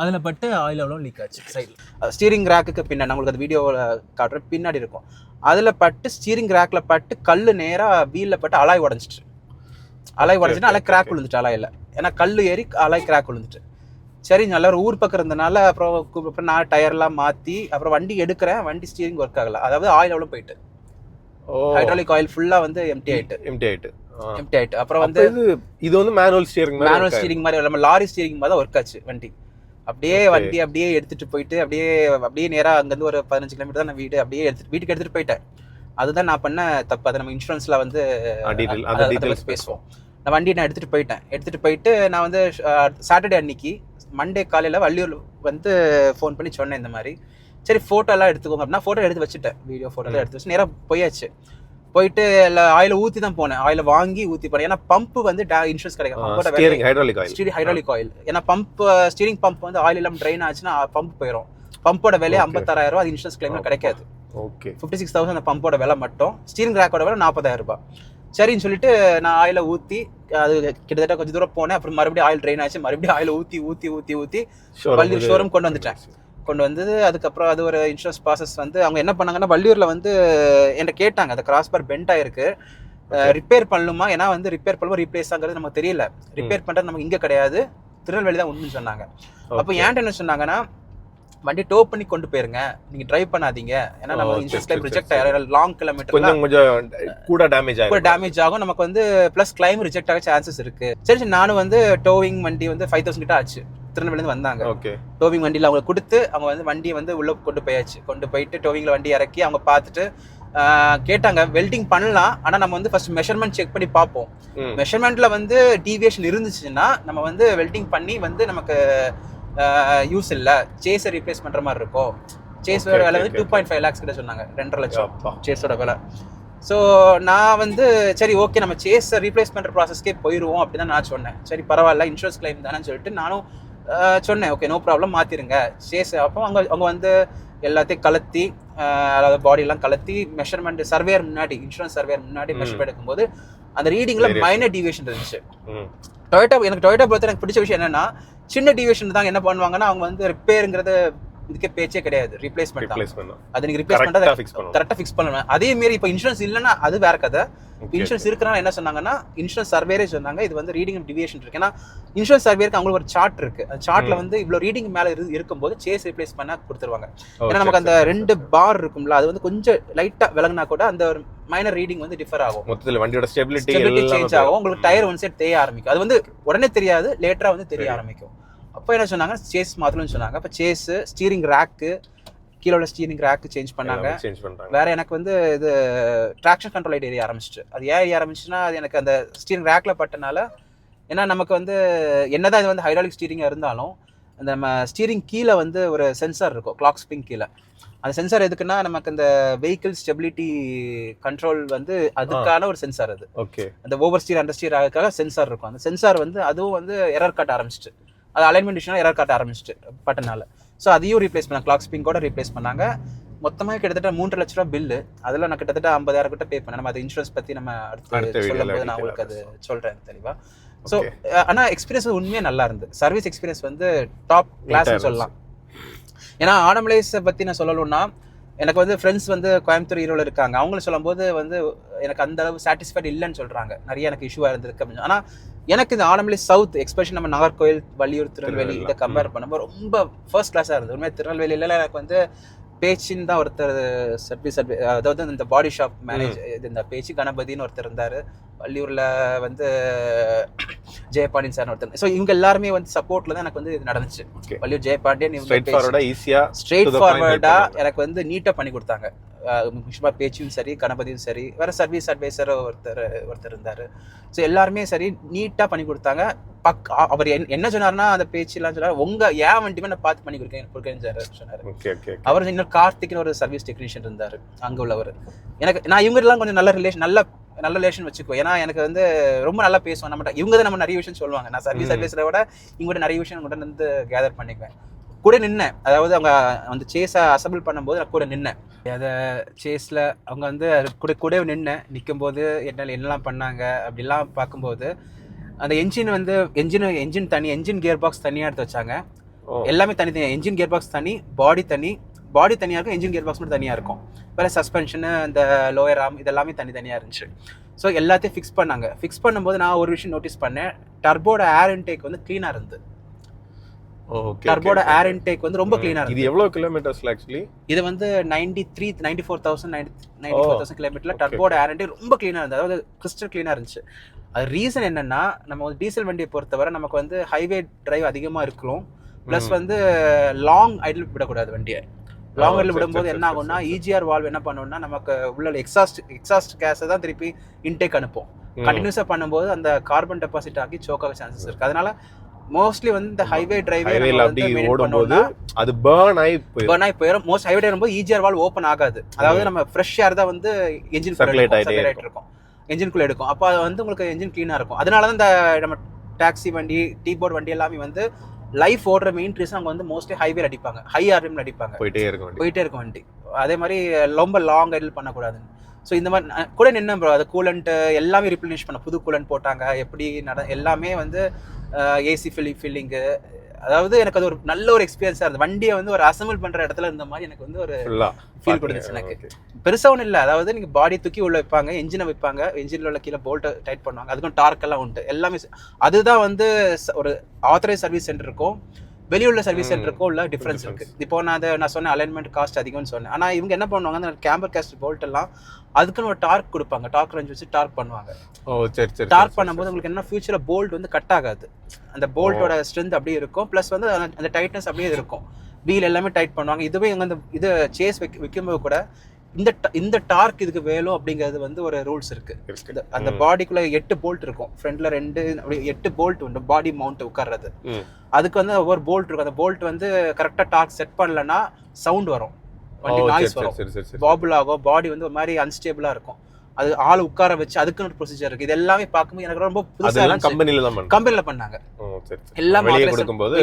அதுல பட்டு ஆயில் எவ்வளோ லீக் ஆச்சு. சைடில் ஸ்டீரிங் ரேக்குக்கு பின்னாடி நம்மளுக்கு அது வீடியோவில் காட்டுற பின்னாடி இருக்கும், அதுல பட்டு ஸ்டீரிங் ரேக்ல பட்டு கல்லு நேரா வீல்ல பட்டு அலாய் உடஞ்சிட்டு, அலாய் கிராக் விழுந்துட்டு. அலாயில் ஏன்னா கல்லு ஏறி அலாய் கிராக் விழுந்துட்டு. சரி நல்ல ஒரு ஊர் பக்கம் இருந்தனால அப்புறம் நான் டயர்லாம் மாற்றி அப்புறம் வண்டி எடுக்கிறேன். வண்டி ஸ்டீரிங் ஒர்க் ஆகல, அதாவது ஆயில் எவ்வளோ போயிட்டு, ஹைட்ராலிக் ஆயில் ஃபுல்லா வந்து எம்டி ஆயிட்டு. எம்டி ஆயிட்டு. அப்புறம் வந்து இது வந்து மேனுவல் ஸ்டீரிங் மாதிரி நம்ம லாரி ஸ்டீரிங் மாதிரி தான் ஒர்க் ஆச்சு வண்டி. அப்படியே வண்டி அப்படியே எடுத்துட்டு போயிட்டு அப்படியே நேரா அங்கேருந்து ஒரு 15 கிலோமீட்டர் தான் நான் வீட்டுக்கு எடுத்துட்டு போயிட்டேன். அதுதான் நான் பண்ண தப்பு. அதை நம்ம இன்சூரன்ஸ்ல வந்து பேசுவோம். நான் வண்டியை நான் எடுத்துட்டு போயிட்டு நான் வந்து சாட்டர்டே அன்னைக்கு மண்டே காலையில் வள்ளியூர் வந்து ஃபோன் பண்ணி சொன்னேன் இந்த மாதிரி. சரி ஃபோட்டோலாம் எடுத்துக்கோங்க அப்படின்னா ஃபோட்டோ எடுத்து வச்சுட்டேன். வீடியோ ஃபோட்டோலாம் எடுத்து வச்சு நேராக போயாச்சு. போயிட்டு ஆயில ஊற்றி தான் போனேன். ஆயில வாங்கி ஊற்றி போனேன். ஏன்னா பம்ப் வந்து இன்சூரன்ஸ் கிடைக்கும். Hydraulic oil. ஏன்னா ஸ்டீரிங் பம்ப் வந்து ஆயில் இல்லாமல் ட்ரெயின் ஆச்சுன்னா பம்ப் போயிடும். பம்போட விலை 56,000 அது இன்சூரன்ஸ் கிளைம்ல கிடைக்காது. 56,000 அந்த பம்போட விலை மட்டும். ஸ்டீரிங் ரேக்கோட விலை 40,000. சரின்னு சொல்லிட்டு நான் ஆயில ஊற்றி அது கிட்டத்தட்ட கொஞ்சம் தூரம் போனேன். அப்புறம் மறுபடியும் ஆயில் ட்ரெயின் ஆச்சு. மறுபடியும் ஆயில ஊற்றி வள்ளியூர் ஷோரூம் கொண்டு வந்தது. அதுக்கப்புறம் அது ஒரு இன்சூரன்ஸ் ப்ராசஸ் வந்து அவங்க என்ன பண்ணாங்கன்னா வள்ளியூர்ல வந்து என்கிட்ட கேட்டாங்க, அந்த கிராஸ் பார் பெண்ட் ஆயிருக்கு, ரிப்பேர் பண்ணணுமா? ஏன்னா வந்து ரிப்பேர் பண்ணுவோம் ரீப்ளேஸ் ஆகுறது நமக்கு தெரியல. ரிப்பேர் பண்றது நமக்கு இங்க கிடையாது, திருநெல்வேலி தான் உண்மைன்னு சொன்னாங்க. அப்போ ஏன்ட்ட என்ன சொன்னாங்கன்னா, வண்டி டோ பண்ணி கொண்டு போயிருங்க, நீங்க டிரைவ் பண்ணாதீங்க, ஏன்னா நம்ம இன்சூரன்ஸ் கிளைம் ரிஜெக்ட் ஆயிரும். லாங் கிலோமீட்டர் கொஞ்சம் கூட டேமேஜ் ஆகும் நமக்கு வந்து, பிளஸ் கிளைம் ரிஜெக்ட் ஆக சான்சஸ் இருக்கு. சரி நானும் வந்து டோவிங் வண்டி வந்து 5,000 கிட்ட ஆச்சு. திருநெல்வேலிருந்து வந்தாங்க. டோவிங் வண்டியில் அவங்க கொடுத்து அவங்க வந்து வண்டியை வந்து உள்ள கொண்டு போயிட்டு டோவிங்ல வண்டி இறக்கி அவங்க பார்த்துட்டு கேட்டாங்க, வெல்டிங் பண்ணலாம், ஆனால் நம்ம வந்து ஃபர்ஸ்ட் மெஷர்மெண்ட் செக் பண்ணி பார்ப்போம். மெஷர்மெண்ட்ல வந்து டீவியேஷன் இருந்துச்சுன்னா நம்ம வந்து வெல்டிங் பண்ணி வந்து நமக்கு யூஸ் இல்லை, சேஸை ரீப்ளேஸ் பண்ற மாதிரி இருக்கும். சேஸோட விலை வந்து 2.5 lakhs கிட்ட சொன்னாங்க, 2.5 லட்சம் சேஸோட விலை. ஸோ நான் வந்து சரி ஓகே நம்ம சேஸை ரீப்ளேஸ் பண்ற ப்ராசஸ்க்கே போயிடுவோம் அப்படின்னு நான் சொன்னேன். சரி பரவாயில்ல இன்சூரன்ஸ் கிளைம் தானேன்னு சொல்லிட்டு நானும் சொன்னேன், ஓகே நோ ப்ராப்ளம் மாற்றிருங்க சேஸ். அப்போ அவங்க வந்து எல்லாத்தையும் கலத்தி, அதாவது பாடியெல்லாம் கலத்தி மெஷர்மெண்ட் சர்வேயர் முன்னாடி, இன்சூரன்ஸ் சர்வேயர் முன்னாடி மெஷர் எடுக்கும்போது அந்த ரீடிங்ல மைனர் டீவியேஷன் இருந்துச்சு. எனக்கு டொயோட்டா பொறுத்த எனக்கு பிடிச்ச விஷயம் என்னன்னா, சின்ன டீவியேஷன் தான் என்ன பண்ணுவாங்கன்னா அவங்க வந்து ரிப்பேருங்கிறது இதுக்கே பேச்சே கிடையாது, ரீப்ளேஸ்மெண்ட் தான். அது நீங்க ரிப்ளேஸ் பண்றது கரெக்டா ஃபிக்ஸ் பண்ணணும். அதே மாதிரி இப்போ இன்சூரன்ஸ் இல்லைன்னா அது வேற கதை. இன்சூரன்ஸ் இருக்கிறனால என்ன சொன்னாங்கன்னா, இன்சூரன்ஸ் சர்வேரே சொன்னாங்க இது வந்து ரீடிங் டிவியேஷன் இருக்கு. ஏன்னா இன்சூரன்ஸ் சர்வேருக்கு அவங்களுக்கு ஒரு சார்ட் இருக்கு. அந்த சார்ட்ல வந்து இவ்வளவு ரீடிங் மேல இருக்கும்போது சேஸ் ரீப்ளேஸ் பண்ண கொடுத்துருவாங்க. ஏன்னா நமக்கு அந்த 2 பார் இருக்கும்ல, அது வந்து கொஞ்சம் லைட்டா விலகினா கூட அந்த ஒரு மைனர் ரீடிங் வந்து டிஃபர் ஆகும். மொத்தத்தில் வண்டியோட ஸ்டெபிலிட்டி சேஞ்ச் ஆகும். உங்களுக்கு டயர் ஒன் சைட் தேய ஆரம்பிக்கும். அது வந்து உடனே தெரியாது, லேட்டரா வந்து தெரிய ஆரம்பிக்கும். அப்போ என்ன சொன்னாங்க, சேஸ் மாத்தணும்னு சொன்னாங்க. அப்போ சேஸ், ஸ்டீரிங் ரேக்கு, கீழோட ஸ்டீரிங் ரேக்கு சேஞ்ச் பண்ணாங்க. வேற எனக்கு வந்து இது ட்ராக்ஷன் கண்ட்ரோல் லைட் ஏரிய ஆரம்பிச்சிட்டு. அது ஏன் ஏரிய ஆரம்பிச்சுன்னா, அது எனக்கு அந்த ஸ்டீரிங் ரேக்ல பட்டனால, ஏன்னா நமக்கு வந்து என்னதான் இது வந்து ஹைட்ராலிக் ஸ்டீரிங்கா இருந்தாலும் அந்த நம்ம ஸ்டீரிங் கீழே வந்து ஒரு சென்சார் இருக்கும், கிளாக் ஸ்ப்ரிங் கீழே. அந்த சென்சார் எதுக்குன்னா நமக்கு இந்த வெஹிக்கிள் ஸ்டெபிலிட்டி கண்ட்ரோல் வந்து அதுக்கான ஒரு சென்சார். அது அந்த ஓவர் ஸ்டீர் அண்டர் ஸ்டீர் ஆகிறதுக்காக சென்சார் இருக்கும். அந்த சென்சார் வந்து அதுவும் வந்து எரர் காட்ட ஆரம்பிச்சிட்டு, அது அலைன்மெண்ட் இஷ்யூனா எரர் காட்ட ஆரம்பிச்சிட்டு பட்டனால. ஸோ அதையும் ரீப்ளேஸ் பண்ணாங்க, கிளாக் ஸ்ப்ரிங் கூட ரீப்ளேஸ் பண்ணாங்க. மொத்தமாக கிட்டத்தட்ட 3 லட்ச ரூபா பில்லு. அதில் நான் கிட்டத்தட்ட 50,000 கிட்ட பே பண்ணேன். நம்ம அது இன்சூரன்ஸ் பற்றி நம்ம அடுத்து சொல்லும்போது நான் உங்களுக்கு அது சொல்கிறேன் தெளிவா. ஸோ ஆனால் எக்ஸ்பீரியன்ஸ் உண்மையாக நல்லா இருந்து, சர்வீஸ் எக்ஸ்பீரியன்ஸ் வந்து டாப் கிளாஸ்னு சொல்லலாம். ஏன்னா ஆனமலைஸை பற்றி நான் சொல்லணும்னா, எனக்கு வந்து ஃப்ரெண்ட்ஸ் வந்து கோயம்புத்தூர் ஈரோடு இருக்காங்க. அவங்களும் சொல்லும்போது வந்து எனக்கு அந்த அளவு சாட்டிஸ்ஃபைட் இல்லைன்னு சொல்கிறாங்க, நிறைய எனக்கு இஷ்யூவாக இருந்திருக்கு அப்படின்னு. ஆனால் எனக்கு இந்த ஆனமலை சவுத், எக்ஸ்பெஷலி நம்ம நாகர்கோயில், வள்ளியூர், திருநெல்வேலி இதை கம்பேர் பண்ணும்போது ரொம்ப ஃபர்ஸ்ட் கிளாஸாக இருந்தது. உண்மையாக திருநெல்வேலியில எனக்கு வந்து பேச்சின்னு தான் ஒருத்தர் சர்வீஸ், அதாவது இந்த பாடி ஷாப் மேனேஜர், இந்த பேச்சு கணபதினு ஒருத்தர் இருந்தார். வள்ளியூரில் வந்து ஜெயபாண்டியன் சார் ஒருத்தர். ஸோ இவங்க எல்லாருமே வந்து சப்போர்ட்ல தான் எனக்கு வந்து இது நடந்துச்சு. வள்ளியூர் ஜெயபாண்டியன் ஸ்ட்ரெயிட் ஃபார்வர்டா எனக்கு வந்து நீட்டாக பண்ணி கொடுத்தாங்க. முக்கியமாக பேச்சும் சரி, கணபதியும் சரி, வேற சர்வீஸ் அட்வைசர் ஒருத்தர் இருந்தார். ஸோ எல்லாருமே சரி நீட்டாக பண்ணி கொடுத்தாங்க. அவர் என்ன சொன்னார்னா, அந்த பேச்சுலாம் சொன்னார், ஏன் வண்டியுமே நான் பார்த்து பண்ணி கொடுக்கேன்னு சொன்னார். அவர் இன்னொரு கார்த்திக்னு ஒரு சர்வீஸ் டெக்னீஷியன் இருந்தார் அங்கே உள்ளவர். நான் இவங்க எல்லாம் கொஞ்சம் நல்ல ரிலேஷன் வச்சுக்கோ. ஏன்னா எனக்கு வந்து ரொம்ப நல்லா பேசுவோம். இவங்க தான் நம்ம நிறைய விஷயம் சொல்லுவாங்க. நான் சர்வீஸ் அட்வைஸரை விட இவங்க நிறைய விஷயம் கூட வந்து கேதர் பண்ணிக்குவேன். கூட நின்னேன், அதாவது அவங்க வந்து சேஸை அசம்பிள் பண்ணும்போது நான் கூட நின்னேன். அதை சேஸில் அவங்க வந்து கூட நிற்கும் போது என்னெல்லாம் பண்ணாங்க அப்படிலாம் பார்க்கும்போது, அந்த என்ஜின் தனி, என்ஜின் கியர் பாக்ஸ் தனியாக எடுத்து வச்சாங்க. எல்லாமே தனித்தனியாக, என்ஜின் கியர் பாக்ஸ் தனி, பாடி தனியாக இருக்கும், என்ஜின் கியர் பாக்ஸ் மட்டும் தனியாக இருக்கும். வேறு சஸ்பென்ஷனு, இந்த லோயர் ஆர்ம் இதெல்லாமே தனித்தனியாக இருந்துச்சு. ஸோ எல்லாத்தையும் ஃபிக்ஸ் பண்ணாங்க. ஃபிக்ஸ் பண்ணும்போது நான் ஒரு விஷயம் நோட்டீஸ் பண்ணேன், டர்போட ஏர் இன்டேக் வந்து க்ளீனாக இருந்து. ஓகே. டர்போட ஏர் இன்டேக் வந்து ரொம்ப கிளீனா இது இருக்கு. எவ்வளவு கிலோமீட்டர்ஸ்ல ஆக்சுவலி? இது வந்து 94,000 கிலோமீட்டர்ல டர்போட ஏர் இன்டேக் ரொம்ப கிளீனா இருந்தது. அதாவது கிறிஸ்டல் கிளீனா இருந்துச்சு. அது ரீசன் என்னன்னா, நம்ம டீசல் வண்டியை பொறுத்தவரை நமக்கு வந்து ஹைவே டிரைவ் அதிகமா இருக்கும். பிளஸ் வந்து லாங் ஐடில் விடக்கூடாது வண்டியை. லாங் ஐடில் விடும்போது என்ன ஆகும்னா, இஜிஆர் வால்வ் என்ன பண்ணும்னா, நமக்கு உள்ள எக்ஸாஸ்ட் கேஸை தான் திருப்பி இன்டேக் அனுப்பும். கண்டினியூஸா பண்ணும்போது அந்த கார்பன் டெபாசிட் ஆகி சோக் ஆக சான்சஸ் இருக்கு. அதனால மோஸ்ட்லி வந்து இந்த ஹைவே டிரைவே அப்படி ஓடும்போது அது பர்ன் ஆகி போயிடும். மோஸ்ட் ஹைவே டிரைவ் போது இஜிஆர் வால்வ் ஓப்பன் ஆகாது. அதாவது நம்ம ஃப்ரெஷ் ஏர் தான் வந்து என்ஜின் சர்க்குலேட் ஆயிட்டு இருக்கும், என்ஜின்குள்ள எடுக்கும். அப்போ அது வந்து உங்களுக்கு என்ஜின் கிளீனா இருக்கும். அதனால தான் இந்த நம்ம டாக்ஸி வண்டி, டீ போர்ட் வண்டி எல்லாமே வந்து லைஃப் ஓடுற மெயின் ரீசன் அவங்க வந்து மோஸ்ட்லி ஹைவே அடிப்பாங்க, ஹை ஆர்பிஎம்ல அடிப்பாங்க, போயிட்டே இருக்கும் வண்டி. அதே மாதிரி ரொம்ப லாங் ஐடில் பண்ணக்கூடாது. ஸோ இந்த மாதிரி கூட நின்று ப்ரோ, அது கூலண்ட் எல்லாமே ரீப்ளனிஷ் பண்ண, புது கூலண்ட் போட்டாங்க, எப்படி எல்லாமே வந்து ஏசி ஃபில்லிங்கு. அதாவது எனக்கு அது ஒரு நல்ல ஒரு எக்ஸ்பீரியன்ஸாக இருந்தது. வண்டியை வந்து ஒரு அசம்பிள் பண்ணுற இடத்துல இருந்த மாதிரி எனக்கு வந்து ஒரு ஃபீல் கொடுத்துச்சு. எனக்கு பெருசாக ஒன்றும் இல்லை. அதாவது நீங்கள் பாடி தூக்கி உள்ள வைப்பாங்க, என்ஜினை வைப்பாங்க, என்ஜினில் உள்ள கீழே போல்ட்டை டைட் பண்ணுவாங்க, அதுக்கும் டார்க் எல்லாம் உண்டு எல்லாமே. அதுதான் வந்து ஒரு ஆத்தரைஸ் சர்வீஸ் சென்டருக்கும் வெளியுள்ள சர்வீஸ் சென்டருக்கும் உள்ள டிஃபரன்ஸ் இருக்கு. இப்போ நான் சொன்னேன் அலைன்மெண்ட் காஸ்ட் அதிகம்னு சொன்னேன். ஆனால் இவங்க என்ன பண்ணுவாங்க, அந்த கேம்பர் காஸ்ட் போல்ட் எல்லாம் அதுக்குன்னு ஒரு டார்க் கொடுப்பாங்க, டார்க் ரேஞ்ச் வச்சு டார்க் பண்ணுவாங்க. டார்க் பண்ணும்போது உங்களுக்கு என்ன ஃபியூச்சர்ல போல்ட் வந்து கட் ஆகாது, அந்த போல்ட்டோட ஸ்ட்ரென்த் அப்படியே இருக்கும். ப்ளஸ் வந்து அந்த டைட்னஸ் அப்படியே இருக்கும். வீல் எல்லாமே டைட் பண்ணுவாங்க. இதுவே எங்க அந்த இது சேஸ் வைக்கும்போது கூட இந்த டார்க் இதுக்கு வேணும் அப்படிங்கிறது வந்து ஒரு ரூல்ஸ் இருக்கு. அந்த பாடிக்குள்ள 8 போல்ட் இருக்கும், ஃப்ரண்ட்ல 2 அப்படி 8 போல்ட் உண்டு பாடி மவுண்ட் உட்கார்றது. அதுக்கு வந்து ஒவ்வொரு போல்ட் இருக்கும். அந்த போல்ட் வந்து கரெக்டா டார்க் செட் பண்ணலன்னா சவுண்ட் வரும், வண்டி நாய்ஸ் வரும், பாபிள் ஆகும், பாடி வந்து ஒரு மாதிரி அன்ஸ்டேபிளா இருக்கும். அது ஆள் உட்கார வச்சு அதுக்குன்னு ஒரு ப்ரொசீஜர் இருக்கு. இது எல்லாமே பார்க்கும்போது எனக்கு ரொம்ப புதுசா கம்பெனில பண்ணாங்க. எல்லாம் வெளியே கொடுக்கும்போது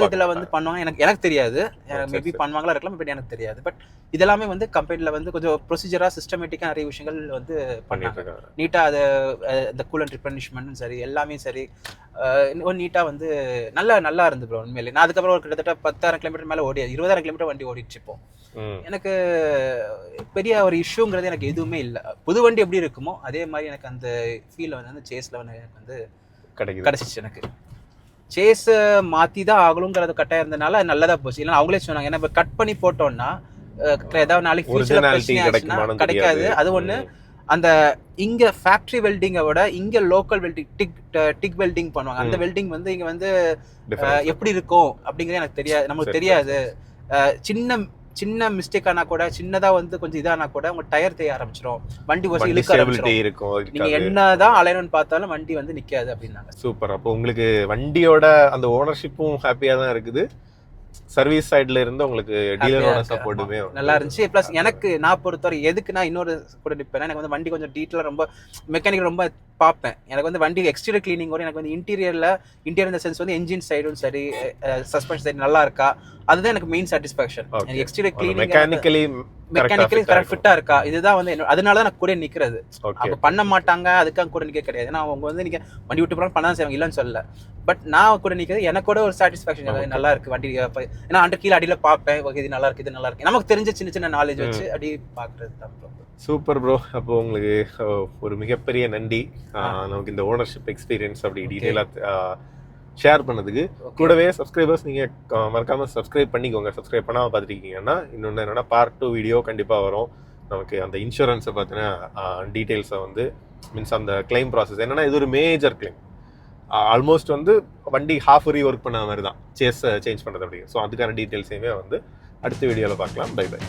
இதுல வந்து பண்ணுவாங்க. எனக்கு தெரியாது, மேபி பண்ணுவாங்களா இருக்கலாம், பட் எனக்கு தெரியாது. பட் இதெல்லாமே வந்து கம்பெனில வந்து கொஞ்சம் ப்ரொசீஜரா சிஸ்டமேட்டிக்கா நிறைய விஷயங்கள் வந்து பண்ணாங்க. நீட்டா அது இந்த கூலண்ட் ரிப்ளனிஷ்மெண்ட்டும் சரி, எல்லாமே சரி நீட்டா வந்து நல்லா இருந்து ப்ரோ உண்மையிலே. நான் அதுக்கப்புறம் கிட்டத்தட்ட 10,000 கிலோமீட்டர் மேல 20,000 கிலோமீட்டர் வண்டி ஓடிச்சு. இப்போ எனக்கு பெரிய ஒரு இஷ்யூங்கிறது எனக்கு எதுவுமே இல்லை. புது வண்டி எப்படி இருக்குமோ அதே மாதிரி எனக்கு அந்த ஃபீல் வந்து சேஸ்ல வந்து எனக்கு வந்து கிடைச்சிச்சு. எனக்கு சேஸ் மாத்தி தான் ஆகணுங்கிறது கட்டாயம் இருந்தனால நல்லதா போச்சு. இல்லைன்னா அவங்களே சொன்னாங்க, ஏன்னா இப்போ கட் பண்ணி போட்டோம்னா ஏதாவது நாளைக்கு ஃபியூச்சர்ல பிரச்சனை ஆச்சுன்னா கிடைக்காது. அது ஒண்ணு. அந்த இங்க ஃபேக்டரி வெல்டிங்கை விட இங்க லோக்கல் வெல்டிங் டிக் வெல்டிங் பண்ணுவாங்க. அந்த வெல்டிங் வந்து இங்க வந்து எப்படி இருக்கும் அப்படிங்கிறது எனக்கு தெரியாது, நமக்கு தெரியாது. சின்ன மிஸ்டேக் ஆனா கூட, சின்னதா வந்து கொஞ்சம் இதானா கூட உங்க டயர் தேய ஆரம்பிச்சிடும், வண்டி வசதி இழுக்க ஆரம்பிச்சிடும். நீங்க என்னதான் அலைன்மெண்ட் பார்த்தாலும் வண்டி வந்து நிக்காது அப்படின்னாங்க. சூப்பர். அப்போ உங்களுக்கு வண்டியோட அந்த ஓனர்ஷிப்பும் ஹாப்பியா தான் இருக்குது, சர்வீஸ் சைடுல இருந்து உங்களுக்கு டீலரோட சப்போர்ட்டுமே நல்லா இருந்துச்சு. பிளஸ் எனக்கு நான் பொறுத்தவரை எதுக்கு நான் இன்னொரு கூட நிற்பேன், எனக்கு வந்து வண்டி கொஞ்சம் டீட்டெயிலாக ரொம்ப மெக்கானிக் ரொம்ப பார்ப்பேன். எனக்கு வந்து வண்டி எக்ஸ்டீரியர் கிளீனிங் வரும், எனக்கு வந்து இன்டீரியர் இந்த சென்ஸ் வந்து என்ஜின் சைடும் சரி, சஸ்பென்ஷன் சைடு நல்லா இருக்கா, அதுதான் எனக்கு மெயின் சாட்டிஸ்ஃபேக்ஷன். எனக்கு எக்ஸ்டீரியர் கிளீனிங் மெக்கானிக்கலி கரெக்ட் ஃபிட்டா இருக்கா, இதுதான் வந்து அதனால தான் நான் கூட நிக்கிறது. அப்ப பண்ண மாட்டாங்க அதுக்காக கூட நிக்க கிடையாது. ஏன்னா அவங்க வந்து நீங்க வண்டி விட்டு போனா பண்ண செய்வாங்க, இல்லைன்னு சொல்லல. பட் நான் கூட நிக்கிறது எனக்கு கூட ஒரு சாட்டிஸ்ஃபேக்ஷன், நல்லா இருக்கு வண்டி. ஏன்னா அண்டர் கீழே அடியில பார்ப்பேன், இது நல்லா இருக்கு, இது நல்லா இருக்கு, நமக்கு தெரிஞ்ச சின்ன நாலேஜ் வச்சு அப்படி பாக்குறது தான். Super bro. அப்போ உங்களுக்கு ஒரு மிகப்பெரிய நன்றி, நமக்கு இந்த ஓனர்ஷிப் எக்ஸ்பீரியன்ஸ் அப்படி டீட்டெயிலாக ஷேர் பண்ணதுக்கு. கூடவே சப்ஸ்கிரைபர்ஸ் நீங்கள் மறக்காமல் சப்ஸ்கிரைப் பண்ணிக்கோங்க. சப்ஸ்கிரைப் பண்ணாமல் பார்த்துருக்கீங்கன்னா இன்னொன்று என்னென்னா பார்ட் 2 வீடியோ கண்டிப்பாக வரும். நமக்கு அந்த இன்சூரன்ஸை பார்த்தீங்கன்னா டீட்டெயில்ஸை வந்து மீன்ஸ் அந்த கிளைம் ப்ராசஸ் என்னென்னா, இது ஒரு மேஜர் கிளைம். ஆல்மோஸ்ட் வந்து வண்டி ஹாஃப் ஒர்க் பண்ண மாதிரி தான் சேஸ் சேஞ்ச் பண்ணுறது அப்படி. ஸோ அதுக்கான டீட்டெயில்ஸையுமே வந்து அடுத்த வீடியோவில் பார்க்கலாம். Bye by.